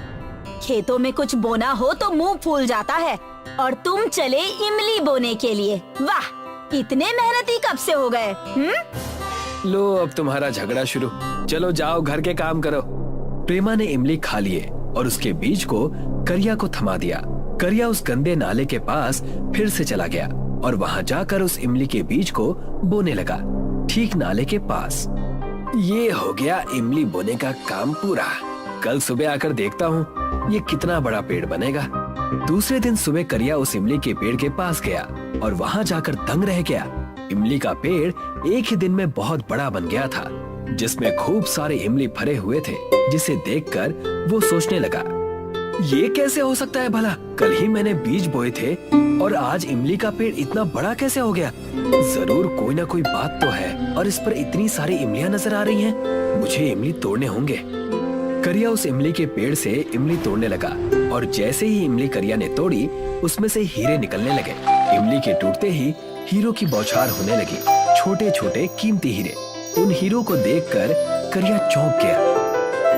S7: खेतों में कुछ बोना हो तो मुंह फूल जाता है और तुम चले इमली बोने के लिए। वाह, इतने मेहनती कब से हो गए?
S3: लो अब तुम्हारा झगड़ा शुरू, चलो जाओ घर के काम करो। प्रेमा ने इमली खा लिए और उसके बीज को करिया को थमा दिया। करिया उस गंदे नाले के पास फिर से चला गया और वहाँ जाकर उस इमली के बीज को बोने लगा, ठीक नाले के पास। ये हो गया इमली बोने का काम पूरा। कल सुबह आकर देखता हूँ ये कितना बड़ा पेड़ बनेगा। दूसरे दिन सुबह करिया उस इमली के पेड़ के पास गया और वहाँ जाकर दंग रह गया। इमली का पेड़ एक ही दिन में बहुत बड़ा बन गया था, जिसमें खूब सारे इमली भरे हुए थे, जिसे देखकर वो सोचने लगा, ये कैसे हो सकता है भला? कल ही मैंने बीज बोए थे और आज इमली का पेड़ इतना बड़ा कैसे हो गया? जरूर कोई ना कोई बात तो है और इस पर इतनी सारी इमलियां नजर आ रही हैं। मुझे इमली तोड़ने होंगे। करिया उस इमली के पेड़ से इमली तोड़ने लगा और जैसे ही इमली करिया ने तोड़ी, उसमें से हीरे निकलने लगे। इमली के टूटते ही हीरों की बौछार होने लगी, छोटे छोटे कीमती हीरे। उन हीरों को देखकर करिया चौंक गया।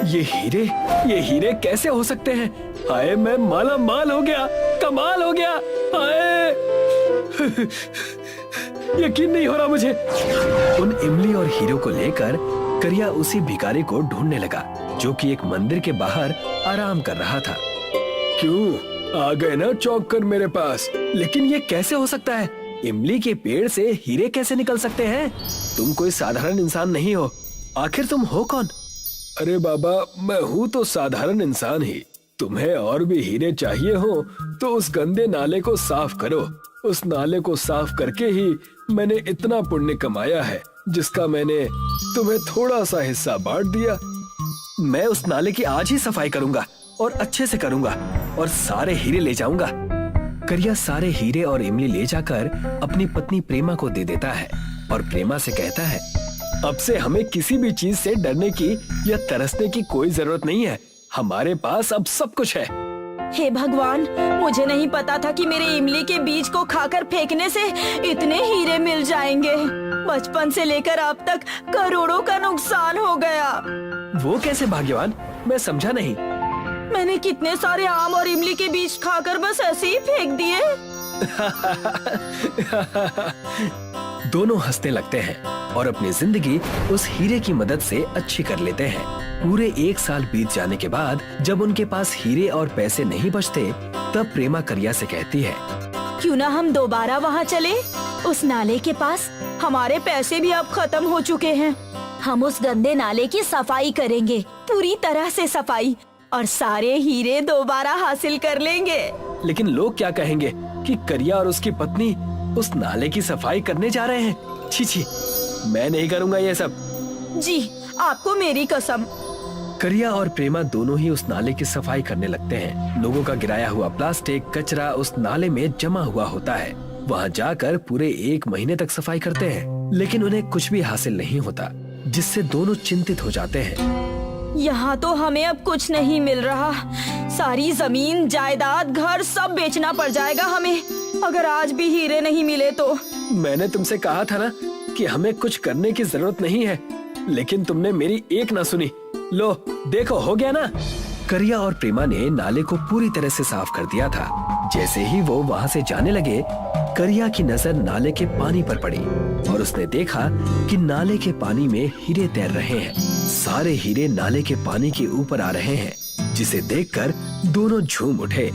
S3: ये हीरे कैसे हो सकते हैं? हाय, मैं माला माल हो गया, कमाल हो गया। हाय यकीन नहीं हो रहा मुझे। उन इमली और हीरो को लेकर करिया उसी भिखारी को ढूंढने लगा, जो कि एक मंदिर के बाहर आराम कर रहा था।
S2: क्यों आ गए ना चौंक कर मेरे पास?
S3: लेकिन ये कैसे हो सकता है? इमली के पेड़ से हीरे कैसे निकल सकते हैं? तुम कोई साधारण इंसान नहीं हो। आखिर तुम हो कौन?
S2: अरे बाबा, मैं हूँ तो साधारण इंसान ही। तुम्हें और भी हीरे चाहिए हो तो उस गंदे नाले को साफ करो। उस नाले को साफ करके ही मैंने इतना पुण्य कमाया है जिसका मैंने तुम्हें थोड़ा सा हिस्सा बांट दिया।
S3: मैं उस नाले की आज ही सफाई करूंगा और अच्छे से करूंगा और सारे हीरे ले जाऊंगा। करिया सारे हीरे और इमली ले जाकर अपनी पत्नी प्रेमा को दे देता है और प्रेमा से कहता है,
S2: अब से हमें किसी भी चीज से डरने की या तरसने की कोई जरूरत नहीं है। हमारे पास अब सब कुछ है।
S7: हे भगवान, मुझे नहीं पता था कि मेरे इमली के बीज को खाकर फेंकने से इतने हीरे मिल जाएंगे। बचपन से लेकर अब तक करोड़ों का नुकसान हो गया।
S3: वो कैसे भाग्यवान? मैं समझा नहीं।
S7: मैंने कितने सारे आम और इमली के बीज खाकर बस ऐसे ही फेंक दिए।
S3: दोनों हंसने लगते हैं और अपनी जिंदगी उस हीरे की मदद से अच्छी कर लेते हैं। पूरे 1 साल बीत जाने के बाद जब उनके पास हीरे और पैसे नहीं बचते, तब प्रेमा करिया से कहती है,
S7: क्यों ना हम दोबारा वहाँ चले, उस नाले के पास। हमारे पैसे भी अब खत्म हो चुके हैं। हम उस गंदे नाले की सफाई करेंगे, पूरी तरह से सफाई, और सारे हीरे दोबारा हासिल कर लेंगे।
S3: लेकिन लोग क्या कहेंगे कि करिया और उसकी पत्नी उस नाले की सफाई करने जा रहे हैं। छी छी, मैं नहीं करूँगा ये सब।
S7: जी, आपको मेरी कसम।
S3: करिया और प्रेमा दोनों ही उस नाले की सफाई करने लगते हैं। लोगों का गिराया हुआ प्लास्टिक कचरा उस नाले में जमा हुआ होता है। वहाँ जाकर पूरे 1 महीने तक सफाई करते हैं, लेकिन उन्हें कुछ भी हासिल नहीं होता, जिससे दोनों चिंतित हो जाते हैं।
S7: यहाँ तो हमें अब कुछ नहीं मिल रहा। सारी जमीन, जायदाद, घर सब बेचना पड़ जाएगा हमें, अगर आज भी हीरे नहीं मिले तो।
S2: मैंने तुमसे कहा था ना कि हमें कुछ करने की जरूरत नहीं है, लेकिन तुमने मेरी एक ना सुनी। लो देखो, हो गया ना।
S3: करिया और प्रेमा ने नाले को पूरी तरह से साफ कर दिया था। जैसे ही वो वहाँ से जाने लगे, करिया की नजर नाले के पानी पर पड़ी और उसने देखा कि नाले के पानी में हीरे तैर रहे हैं। सारे हीरे नाले के पानी के ऊपर आ रहे हैं, जिसे देखकर दोनों झूम उठे।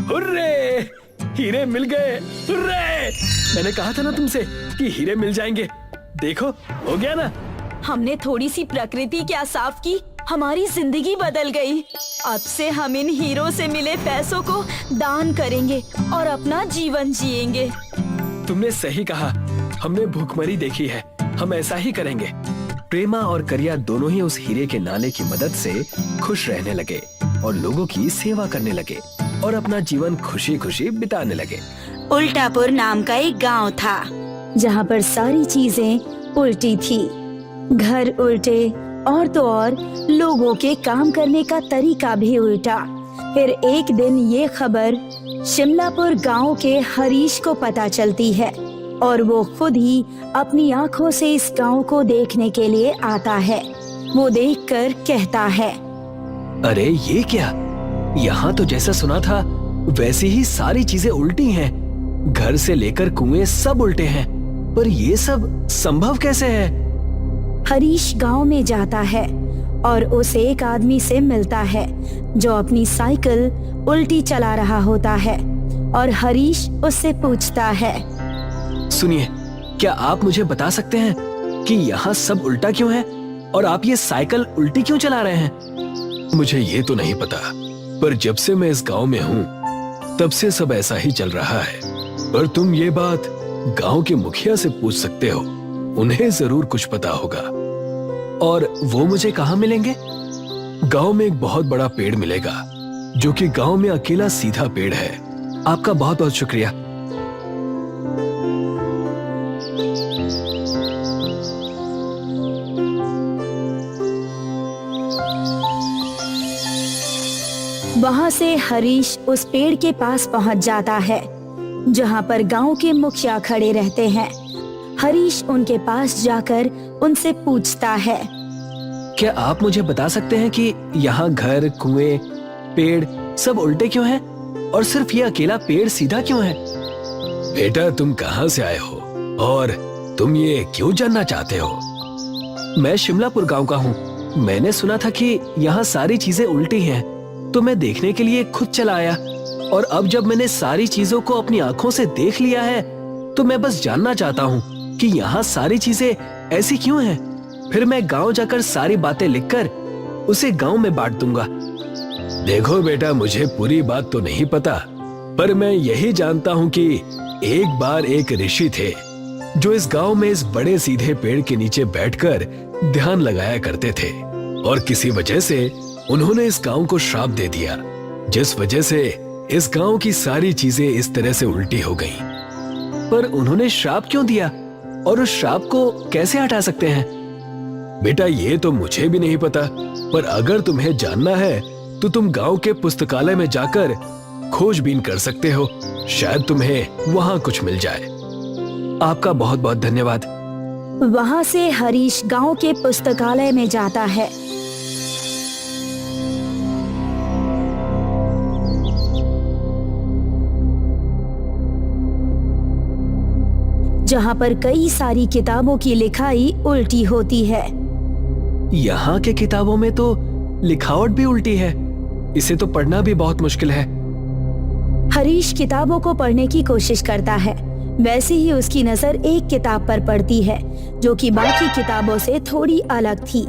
S2: हुर्रे! हीरे मिल गए! हुर्रे! मैंने कहा था ना तुमसे कि हीरे मिल जाएंगे। देखो, हो गया ना।
S7: हमने थोड़ी सी प्रकृति क्या साफ की, हमारी जिंदगी बदल गई। अब से हम इन हीरो से मिले पैसों को दान करेंगे और अपना जीवन जिएंगे।
S2: तुमने सही कहा, हमने भूखमरी देखी है, हम ऐसा ही करेंगे।
S3: प्रेमा और करिया दोनों ही उस हीरे के नाले की मदद से खुश रहने लगे और लोगों की सेवा करने लगे और अपना जीवन खुशी खुशी बिताने लगे।
S7: उल्टापुर नाम का एक गांव था, जहां पर सारी चीजें उल्टी थी। घर उल्टे और तो और लोगों के काम करने का तरीका भी उल्टा। फिर एक दिन ये खबर शिमलापुर गांव के हरीश को पता चलती है और वो खुद ही अपनी आंखों से इस गांव को देखने के लिए आता है। वो देखकर कहता है,
S3: अरे ये क्या, यहाँ तो जैसा सुना था वैसे ही सारी चीजें उल्टी हैं। घर से लेकर कुएं सब उल्टे हैं, पर ये सब संभव कैसे है?
S7: हरीश गांव में जाता है और उस एक आदमी से मिलता है जो अपनी साइकिल उल्टी चला रहा होता है और हरीश उससे पूछता है,
S3: सुनिए, क्या आप मुझे बता सकते हैं कि यहाँ सब उल्टा क्यों है और आप ये साइकिल उल्टी क्यों चला रहे हैं?
S2: मुझे ये तो नहीं पता, पर जब से मैं इस गांव में हूँ तब से सब ऐसा ही चल रहा है। पर तुम ये बात गांव के मुखिया से पूछ सकते हो, उन्हें जरूर कुछ पता होगा।
S3: और वो मुझे कहाँ मिलेंगे?
S2: गांव में एक बहुत बड़ा पेड़ मिलेगा, जो कि गांव में अकेला सीधा पेड़ है।
S3: आपका बहुत बहुत शुक्रिया।
S7: वहाँ से हरीश उस पेड़ के पास पहुँच जाता है जहाँ पर गांव के मुखिया खड़े रहते हैं। हरीश उनके पास जाकर उनसे पूछता है,
S3: क्या आप मुझे बता सकते हैं कि यहाँ घर, कुएं, पेड़ सब उल्टे क्यों हैं और सिर्फ ये अकेला पेड़ सीधा क्यों है?
S2: बेटा, तुम कहाँ से आए हो और तुम ये क्यों जानना चाहते हो?
S3: मैं शिमलापुर गांव का हूँ। मैंने सुना था कि यहाँ सारी चीजें उल्टी हैं, तो मैं देखने के लिए खुद चला आया।
S8: और अब जब मैंने सारी चीजों को अपनी आंखों से देख लिया है तो मैं बस जानना चाहता हूँ कि यहाँ सारी चीजें ऐसी क्यों हैं। फिर मैं गांव जाकर सारी बातें लिखकर उसे गांव में बांट दूंगा।
S2: देखो बेटा, मुझे पूरी बात तो नहीं पता, पर मैं यही जानता हूँ कि एक बार एक ऋषि थे जो इस गांव में इस बड़े सीधे पेड़ के नीचे बैठकर ध्यान लगाया करते थे, और किसी वजह से उन्होंने इस गांव को श्राप दे दिया, जिस वजह से इस गांव की सारी चीजें इस तरह से उल्टी हो गईं।
S8: पर उन्होंने श्राप क्यों दिया और उस श्राप को कैसे हटा सकते हैं?
S2: बेटा, ये तो मुझे भी नहीं पता, पर अगर तुम्हें जानना है तो तुम गांव के पुस्तकालय में जाकर खोजबीन कर सकते हो, शायद तुम्हें वहां कुछ मिल जाए।
S8: आपका बहुत बहुत धन्यवाद।
S7: वहाँ से हरीश गांव के पुस्तकालय में जाता है। जहाँ पर कई सारी किताबों की लिखाई उल्टी होती है।
S8: यहाँ के किताबों में तो लिखावट भी उल्टी है, इसे तो पढ़ना भी बहुत मुश्किल है।
S7: हरीश किताबों को पढ़ने की कोशिश करता है, वैसे ही उसकी नजर एक किताब पर पड़ती है जो कि बाकी किताबों से थोड़ी अलग थी।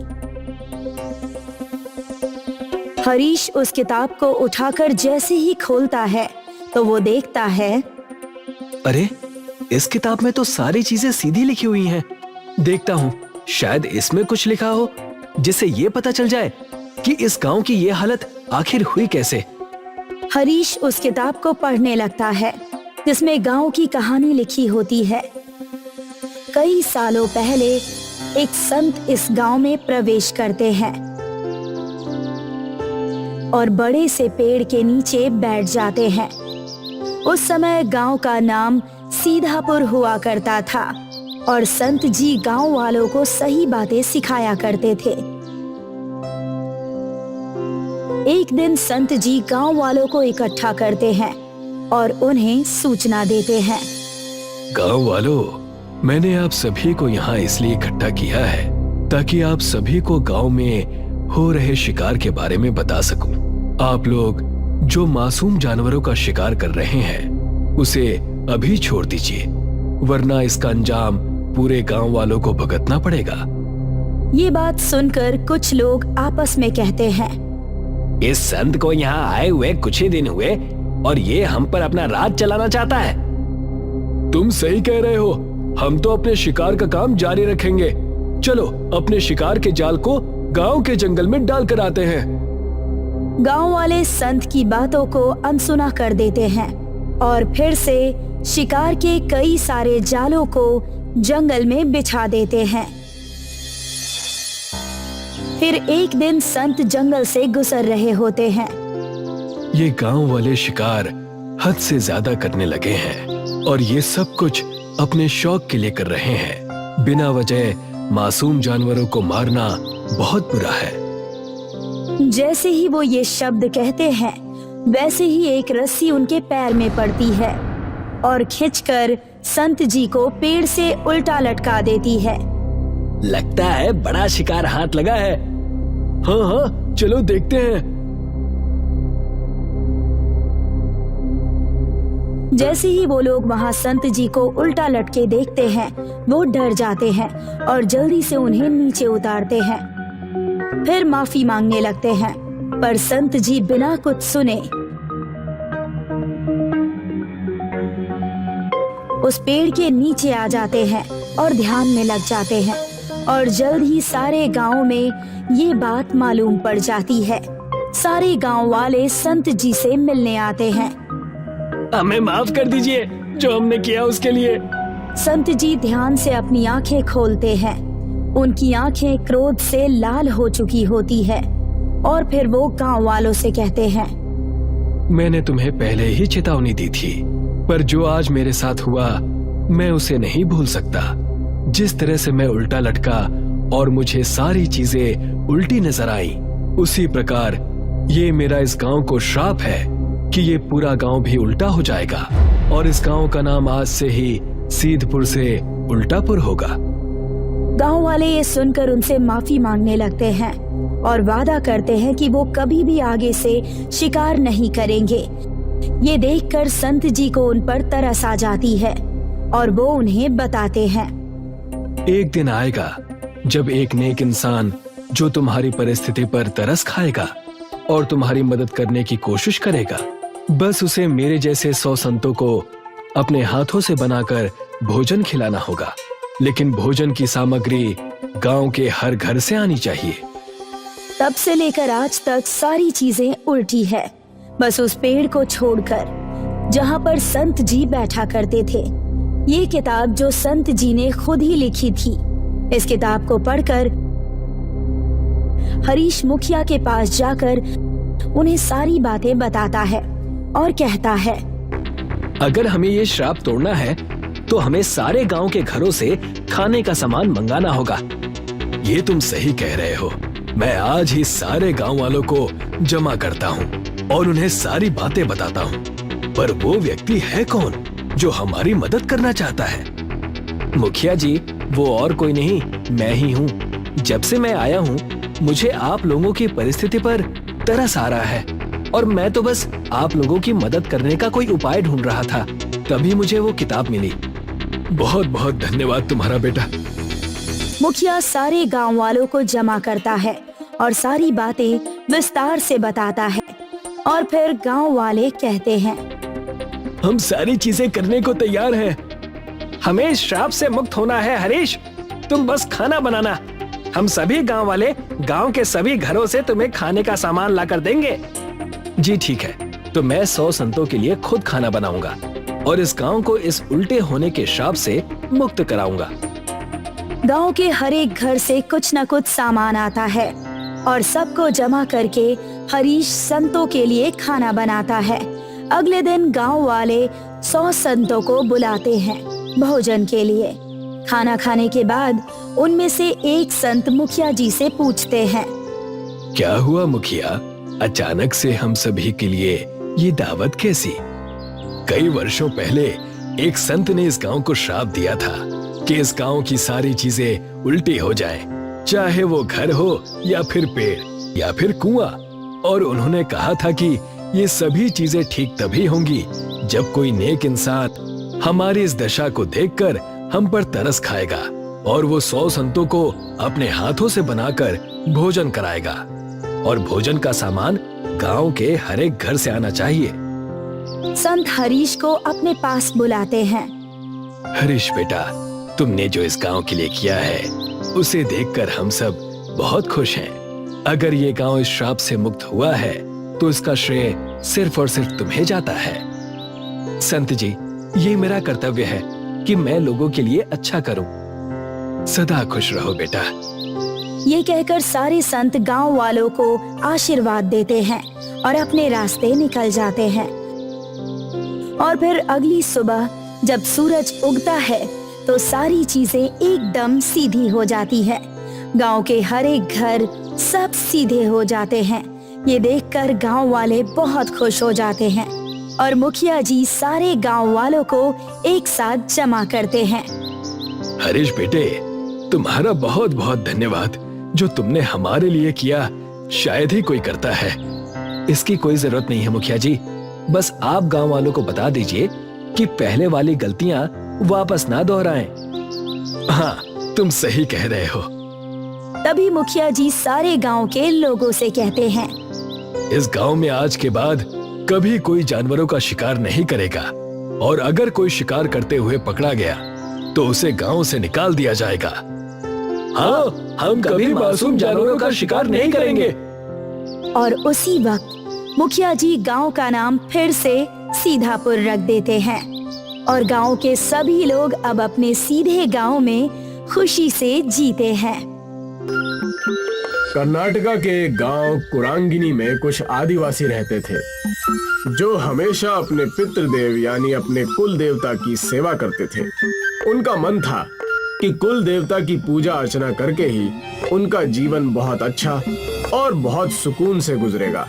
S7: हरीश उस किताब को उठाकर जैसे ही खोलता है तो वो देखता है,
S8: अरे इस किताब में तो सारी चीजें सीधी लिखी हुई हैं। देखता हूँ शायद इसमें कुछ लिखा हो जिससे ये पता चल जाए कि इस गांव की ये हालत आखिर हुई कैसे।
S7: हरीश उस किताब को पढ़ने लगता है जिसमें गांव की कहानी लिखी होती है। कई सालों पहले एक संत इस गांव में प्रवेश करते हैं और बड़े से पेड़ के नीचे बैठ जाते हैं। उस समय गांव का नाम सीधापुर हुआ करता था और संत जी गांव वालों को सही बातें सिखाया करते थे। एक दिन संत जी गांव वालों को इकट्ठा करते हैं और उन्हें सूचना देते हैं।
S2: गांव वालों, मैंने आप सभी को यहाँ इसलिए इकट्ठा किया है ताकि आप सभी को गांव में हो रहे शिकार के बारे में बता सकूं। आप लोग जो मासूम जानवरों का शिकार कर रहे हैं उसे अभी छोड़ दीजिए, वरना इसका अंजाम पूरे गांव वालों को भुगतना पड़ेगा।
S7: ये बात सुनकर कुछ लोग आपस में कहते हैं,
S3: इस संत को यहाँ आए हुए कुछ ही दिन हुए और ये हम पर अपना राज चलाना चाहता है।
S2: तुम सही कह रहे हो, हम तो अपने शिकार का काम जारी रखेंगे। चलो अपने शिकार के जाल को गांव के जंगल में डाल कर आते हैं।
S7: गांव वाले संत की बातों को अनसुना कर देते हैं और फिर से शिकार के कई सारे जालों को जंगल में बिछा देते हैं। फिर एक दिन संत जंगल से गुजर रहे होते हैं।
S2: ये गांव वाले शिकार हद से ज्यादा करने लगे हैं और ये सब कुछ अपने शौक के लिए कर रहे हैं। बिना वजह मासूम जानवरों को मारना बहुत बुरा है।
S7: जैसे ही वो ये शब्द कहते हैं वैसे ही एक रस्सी उनके पैर में पड़ती है और खींचकर संत जी को पेड़ से उल्टा लटका देती है।
S3: लगता है बड़ा शिकार हाथ लगा है।
S2: हाँ हाँ, चलो देखते हैं।
S7: जैसे ही वो लोग वहाँ संत जी को उल्टा लटके देखते हैं वो डर जाते हैं और जल्दी से उन्हें नीचे उतारते हैं। फिर माफी मांगने लगते हैं, पर संत जी बिना कुछ सुने उस पेड़ के नीचे आ जाते हैं और ध्यान में लग जाते हैं और जल्द ही सारे गांव में ये बात मालूम पड़ जाती है। सारे गांव वाले संत जी से मिलने आते हैं।
S2: हमें माफ कर दीजिए जो हमने किया उसके लिए।
S7: संत जी ध्यान से अपनी आंखें खोलते हैं। उनकी आंखें क्रोध से लाल हो चुकी होती है और फिर वो गांव वालों से कहते हैं,
S2: मैंने तुम्हें पहले ही चेतावनी दी थी, पर जो आज मेरे साथ हुआ मैं उसे नहीं भूल सकता। जिस तरह से मैं उल्टा लटका और मुझे सारी चीजें उल्टी नजर आई, उसी प्रकार ये मेरा इस गांव को श्राप है कि ये पूरा गांव भी उल्टा हो जाएगा और इस गांव का नाम आज से ही सीधपुर से उल्टापुर होगा।
S7: गांव वाले ये सुनकर उनसे माफी मांगने लगते हैं और वादा करते हैं कि वो कभी भी आगे से शिकार नहीं करेंगे। ये देखकर संत जी को उन पर तरस आ जाती है और वो उन्हें बताते हैं।
S8: एक दिन आएगा जब एक नेक इंसान जो तुम्हारी परिस्थिति पर तरस खाएगा और तुम्हारी मदद करने की कोशिश करेगा, बस उसे मेरे जैसे 100 संतों को अपने हाथों से बनाकर भोजन खिलाना होगा। लेकिन भोजन की सामग्री गांव के हर घर से आनी चाहिए।
S7: तब से लेकर आज तक सारी चीजें उल्टी है, बस उस पेड़ को छोड़कर जहाँ पर संत जी बैठा करते थे। ये किताब जो संत जी ने खुद ही लिखी थी, इस किताब को पढ़कर हरीश मुखिया के पास जाकर उन्हें सारी बातें बताता है और कहता है,
S8: अगर हमें ये श्राप तोड़ना है तो हमें सारे गांव के घरों से खाने का सामान मंगाना होगा।
S2: ये तुम सही कह रहे हो। मैं आज ही सारे गांव वालों को जमा करता हूँ और उन्हें सारी बातें बताता हूँ। पर वो व्यक्ति है कौन जो हमारी मदद करना चाहता है?
S8: मुखिया जी, वो और कोई नहीं, मैं ही हूँ। जब से मैं आया हूँ मुझे आप लोगों की परिस्थिति पर तरस आ रहा है और मैं तो बस आप लोगों की मदद करने का कोई उपाय ढूंढ रहा था, तभी मुझे वो किताब मिली।
S2: बहुत बहुत धन्यवाद तुम्हारा बेटा।
S7: मुखिया सारे गांव वालों को जमा करता है और सारी बातें विस्तार से बताता है और फिर गांव वाले कहते हैं,
S8: हम सारी चीजें करने को तैयार हैं। हमें इस श्राप से मुक्त होना है हरीश, तुम बस खाना बनाना। हम सभी गांव वाले गांव के सभी घरों से तुम्हें खाने का सामान लाकर देंगे। जी ठीक है, तो मैं 100 संतों के लिए खुद खाना बनाऊंगा और इस गांव को इस उल्टे होने के श्राप से मुक्त कराऊंगा।
S7: गांव के हर एक घर से कुछ न कुछ सामान आता है और सबको जमा करके हरीश संतों के लिए खाना बनाता है। अगले दिन गांव वाले 100 संतों को बुलाते हैं भोजन के लिए। खाना खाने के बाद उनमें से एक संत मुखिया जी से पूछते हैं,
S2: क्या हुआ मुखिया, अचानक से हम सभी के लिए ये दावत कैसी? कई वर्षों पहले एक संत ने इस गांव को श्राप दिया था कि इस गांव की सारी चीजें उल्टी हो जाएं, चाहे वो घर हो या फिर पेड़ या फिर कुआं। और उन्होंने कहा था कि ये सभी चीजें ठीक तभी होंगी जब कोई नेक इंसान हमारी इस दशा को देखकर हम पर तरस खाएगा और वो 100 संतों को अपने हाथों से बनाकर भोजन कराएगा और भोजन का सामान गांव के हर एक घर से आना चाहिए।
S7: संत हरीश को अपने पास बुलाते हैं।
S2: हरीश बेटा, तुमने जो इस गांव के लिए किया है उसे देखकर हम सब बहुत खुश हैं। अगर ये गांव इस श्राप से मुक्त हुआ है तो इसका श्रेय सिर्फ और सिर्फ तुम्हें जाता है।
S8: संत जी, ये मेरा कर्तव्य है कि मैं लोगों के लिए अच्छा करूं।
S2: सदा खुश रहो बेटा।
S7: ये कहकर सारे संत गांव वालों को आशीर्वाद देते हैं और अपने रास्ते निकल जाते हैं। और फिर अगली सुबह जब सूरज उगता है तो सारी चीजें एकदम सीधी हो जाती है। गांव के हर एक घर सब सीधे हो जाते हैं। ये देखकर गांव वाले बहुत खुश हो जाते हैं और मुखिया जी सारे गांव वालों को एक साथ जमा करते हैं।
S2: हरीश बेटे, तुम्हारा बहुत बहुत धन्यवाद। जो तुमने हमारे लिए किया शायद ही कोई करता है।
S8: इसकी कोई जरूरत नहीं है मुखिया जी, बस आप गांव वालों को बता दीजिए कि पहले वाली गलतियां वापस ना दोहराएं।
S2: हाँ, तुम सही कह रहे हो।
S7: तभी मुखिया जी सारे गांव के लोगों से कहते हैं,
S2: इस गांव में आज के बाद कभी कोई जानवरों का शिकार नहीं करेगा और अगर कोई शिकार करते हुए पकड़ा गया तो उसे गांव से निकाल दिया जाएगा।
S8: हाँ, हम कभी मासूम जानवरों का शिकार नहीं करेंगे।
S7: और उसी वक्त मुखिया जी गांव का नाम फिर से सीधापुर रख देते हैं और गांव के सभी लोग अब अपने सीधे गांव में खुशी से जीते हैं।
S9: कर्नाटका के एक गांव कुरांगिनी में कुछ आदिवासी रहते थे जो हमेशा अपने पितृदेव यानी अपने कुल देवता की सेवा करते थे। उनका मन था कि कुल देवता की पूजा अर्चना करके ही उनका जीवन बहुत अच्छा और बहुत सुकून से गुजरेगा।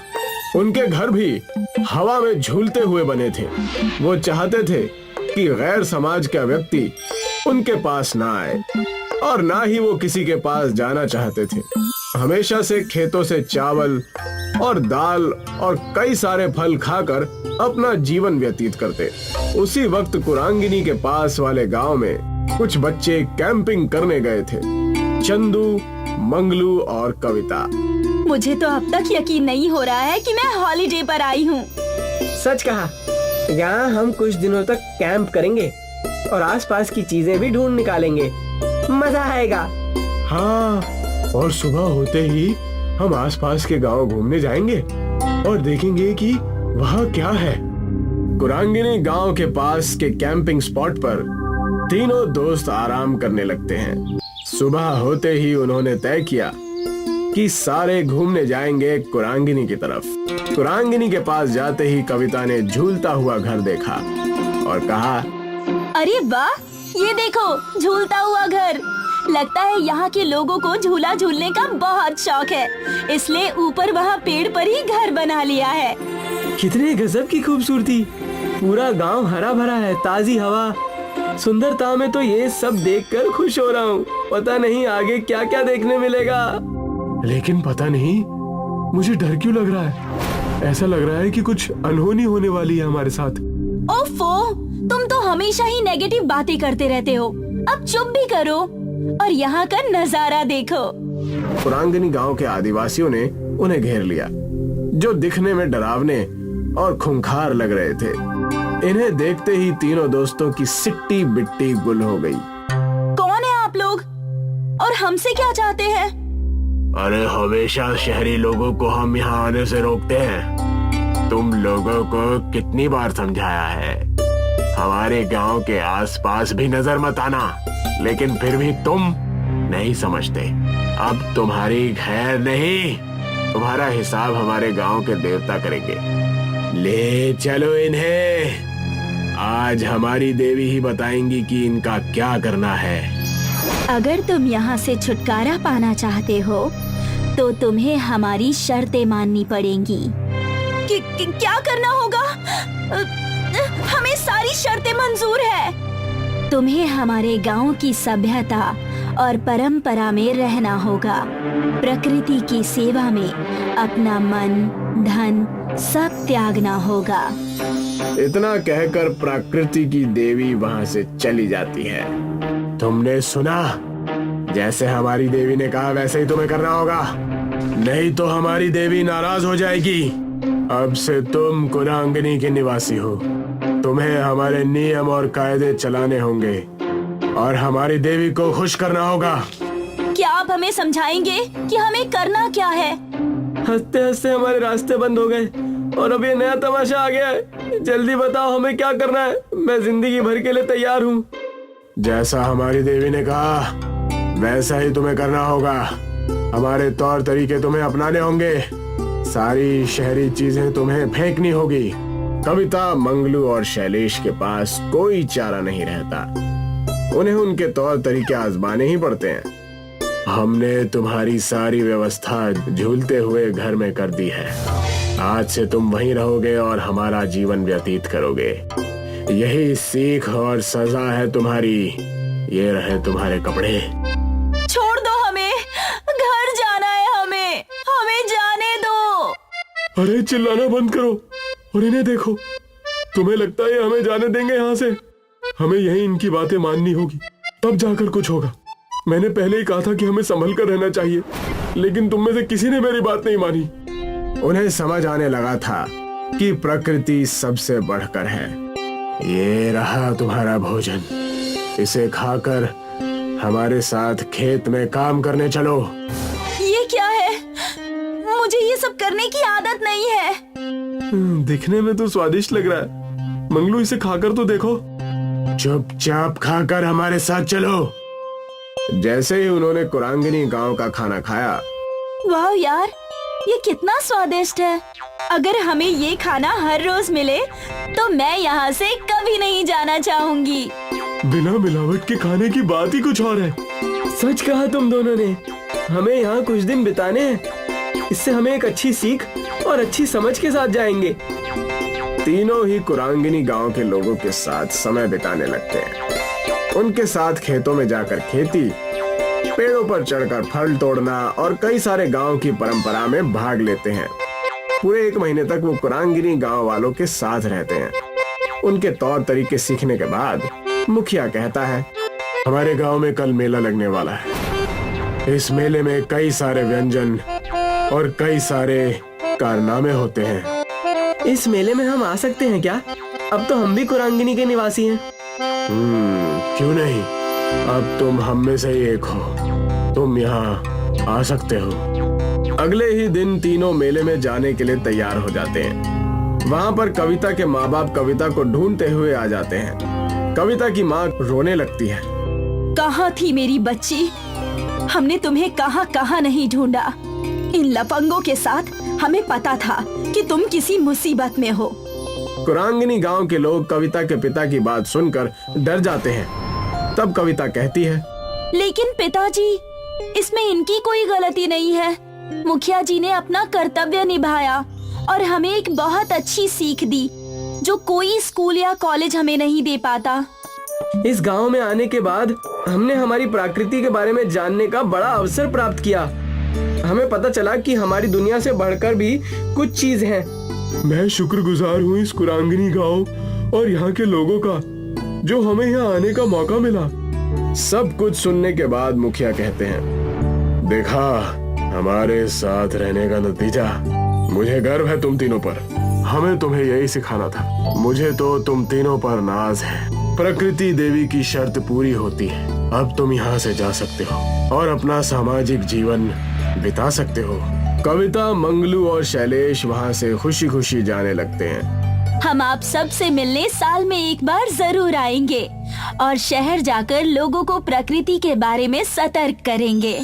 S9: उनके घर भी हवा में झूलते हुए बने थे। वो चाहते थे कि गैर समाज का व्यक्ति उनके पास ना आए और ना ही वो किसी के पास जाना चाहते थे। हमेशा से खेतों से चावल और दाल और कई सारे फल खाकर अपना जीवन व्यतीत करते। उसी वक्त कुरांगिनी के पास वाले गांव में कुछ बच्चे कैंपिंग करने गए थे। चंदू, मंगलू और कविता।
S7: मुझे तो अब तक यकीन नहीं हो रहा है कि मैं हॉलिडे पर आई हूँ।
S10: सच कहा, यहाँ हम कुछ दिनों तक कैंप करेंगे और आसपास की चीजें भी ढूंढ निकालेंगे। मजा आएगा।
S9: हाँ, और सुबह होते ही हम आसपास के गांव घूमने जाएंगे और देखेंगे कि वहाँ क्या है। कुरांगिनी गांव के पास के कैंपिंग स्पॉट पर तीनों दोस्त आराम करने लगते हैं। सुबह होते ही उन्होंने तय किया कि सारे घूमने जाएंगे कुरांगिनी की तरफ। कुरांगिनी के पास जाते ही कविता ने झूलता हुआ घर देखा और कहा,
S7: अरे वाह, ये देखो झूलता हुआ घर। लगता है यहाँ के लोगों को झूला झूलने का बहुत शौक है, इसलिए ऊपर वहाँ पेड़ पर ही घर बना लिया है।
S10: कितने गजब की खूबसूरती। पूरा गांव हरा भरा है, ताजी हवा, सुंदरता में तो ये सब देखकर खुश हो रहा हूँ। पता नहीं आगे क्या क्या देखने मिलेगा।
S9: लेकिन पता नहीं मुझे डर क्यों लग रहा है। ऐसा लग रहा है कि कुछ अनहोनी होने वाली है हमारे साथ।
S7: ओफो, तुम तो हमेशा ही नेगेटिव बातें करते रहते हो। अब चुप भी करो और यहाँ का नजारा देखो।
S9: कुरांगिनी गांव के आदिवासियों ने उन्हें घेर लिया, जो दिखने में डरावने और खूंखार लग रहे थे। इन्हें देखते ही तीनों दोस्तों की सिट्टी बिट्टी गुल हो गई।
S7: कौन है आप लोग और हमसे क्या चाहते हैं?
S9: अरे हमेशा शहरी लोगों को हम यहाँ आने से रोकते हैं। तुम लोगों को कितनी बार समझाया है, हमारे गांव के आसपास भी नजर मत आना, लेकिन फिर भी तुम नहीं समझते। अब तुम्हारी खैर नहीं, तुम्हारा हिसाब हमारे गांव के देवता करेंगे। ले चलो इन्हें, आज हमारी देवी ही बताएंगी कि इनका क्या करना है।
S7: अगर तुम यहाँ से छुटकारा पाना चाहते हो तो तुम्हें हमारी शर्तें माननी पड़ेंगी। क्या करना होगा? हमें सारी शर्तें मंजूर है। तुम्हें हमारे गांव की सभ्यता और परंपरा में रहना होगा। प्रकृति की सेवा में अपना मन, धन सब त्यागना होगा।
S9: इतना कहकर प्रकृति की देवी वहाँ से चली जाती है। तुमने सुना, जैसे हमारी देवी ने कहा वैसे ही तुम्हें करना होगा, नहीं तो हमारी देवी नाराज हो जाएगी। अब से तुम कुरांगिनी के निवासी हो, तुम्हें हमारे नियम और कायदे चलाने होंगे और हमारी देवी को खुश करना होगा।
S7: क्या आप हमें समझाएंगे कि हमें करना क्या है?
S10: हंसते हंसते हमारे रास्ते बंद हो गए और अब ये नया तमाशा आ गया है। जल्दी बताओ हमें क्या करना है, मैं जिंदगी भर के लिए तैयार हूँ।
S9: जैसा हमारी देवी ने कहा वैसा ही तुम्हें करना होगा। हमारे तौर तरीके तुम्हें अपनाने होंगे, सारी शहरी चीजें तुम्हें फेंकनी होगी। कविता, मंगलू और शैलेश के पास कोई चारा नहीं रहता, उन्हें उनके तौर तरीके आजमाने ही पड़ते हैं। हमने तुम्हारी सारी व्यवस्था झूलते हुए घर में कर दी है। आज से तुम वहीं रहोगे और हमारा जीवन व्यतीत करोगे। यही सीख और सजा है तुम्हारी। ये रहे तुम्हारे कपड़े।
S7: छोड़ दो हमें, घर जाना है हमें जाने दो।
S9: अरे चिल्लाना बंद करो और इन्हें देखो। तुम्हें लगता है हमें जाने देंगे यहाँ से? हमें यही इनकी बातें माननी होगी, तब जाकर कुछ होगा। मैंने पहले ही कहा था कि हमें संभल कर रहना चाहिए, लेकिन तुम में से किसी ने मेरी बात नहीं मानी। उन्हें समझ आने लगा था कि प्रकृति सबसे बढ़कर है। ये रहा तुम्हारा भोजन, इसे खाकर हमारे साथ खेत में काम करने चलो।
S7: ये क्या है? मुझे ये सब करने की आदत नहीं है।
S9: दिखने में तो स्वादिष्ट लग रहा है। मंगलू, इसे खाकर तो देखो। चुपचाप खाकर हमारे साथ चलो। जैसे ही उन्होंने कुरांगिनी गांव का खाना खाया,
S7: वाह यार, ये कितना स्वादिष्ट है। अगर हमें ये खाना हर रोज मिले तो मैं यहाँ से कभी नहीं जाना चाहूंगी।
S9: बिना मिलावट के खाने की बात ही कुछ और है।
S10: सच कहा तुम दोनों ने, हमें यहाँ कुछ दिन बिताने हैं। इससे हमें एक अच्छी सीख और अच्छी समझ के साथ जाएंगे।
S9: तीनों ही कुरांगिनी गांव के लोगों के साथ समय बिताने लगते हैं। उनके साथ खेतों में जाकर खेती पेड़ों पर चढ़कर फल तोड़ना और कई सारे गांव की परंपरा में भाग लेते हैं। पूरे 1 महीने तक वो कुरांगिनी गांव वालों के साथ रहते हैं। उनके तौर तरीके सीखने के बाद मुखिया कहता है, हमारे गांव में कल मेला लगने वाला है। इस मेले में कई सारे व्यंजन और कई सारे कारनामे होते हैं।
S10: इस मेले में हम आ सकते हैं क्या? अब तो हम भी कुरांगिनी के निवासी हैं।
S9: क्यों नहीं, अब तुम हम में से ही एक हो, तुम यहाँ आ सकते हो। अगले ही दिन तीनों मेले में जाने के लिए तैयार हो जाते हैं। वहाँ पर कविता के माँ बाप कविता को ढूंढते हुए आ जाते हैं। कविता की माँ रोने लगती है।
S7: कहाँ थी मेरी बच्ची? हमने तुम्हें कहाँ कहाँ नहीं ढूंढा। इन लफंगों के साथ हमें पता था कि तुम किसी मुसीबत में हो।
S9: कुरांगिनी गांव के लोग कविता के पिता की बात सुनकर डर जाते हैं। तब कविता कहती है,
S7: लेकिन पिताजी, इसमें इनकी कोई गलती नहीं है। मुखिया जी ने अपना कर्तव्य निभाया और हमें एक बहुत अच्छी सीख दी जो कोई स्कूल या कॉलेज हमें नहीं दे पाता।
S10: इस गांव में आने के बाद हमने हमारी प्रकृति के बारे में जानने का बड़ा अवसर प्राप्त किया। हमें पता चला कि हमारी दुनिया से बढ़कर भी कुछ चीज है।
S9: मैं शुक्रगुजार हूँ इस कुरांगिनी गांव और यहाँ के लोगों का जो हमें यहाँ आने का मौका मिला। सब कुछ सुनने के बाद मुखिया कहते हैं, देखा, हमारे साथ रहने का नतीजा। मुझे गर्व है तुम तीनों पर। हमें तुम्हें यही सिखाना था। मुझे तो तुम तीनों पर नाज है। प्रकृति देवी की शर्त पूरी होती है। अब तुम यहाँ से जा सकते हो और अपना सामाजिक जीवन बिता सकते हो। कविता, मंगलू और शैलेश वहाँ से खुशी खुशी जाने लगते हैं।
S7: हम आप सब से मिलने साल में एक बार जरूर आएंगे और शहर जाकर लोगों को प्रकृति के बारे में सतर्क करेंगे।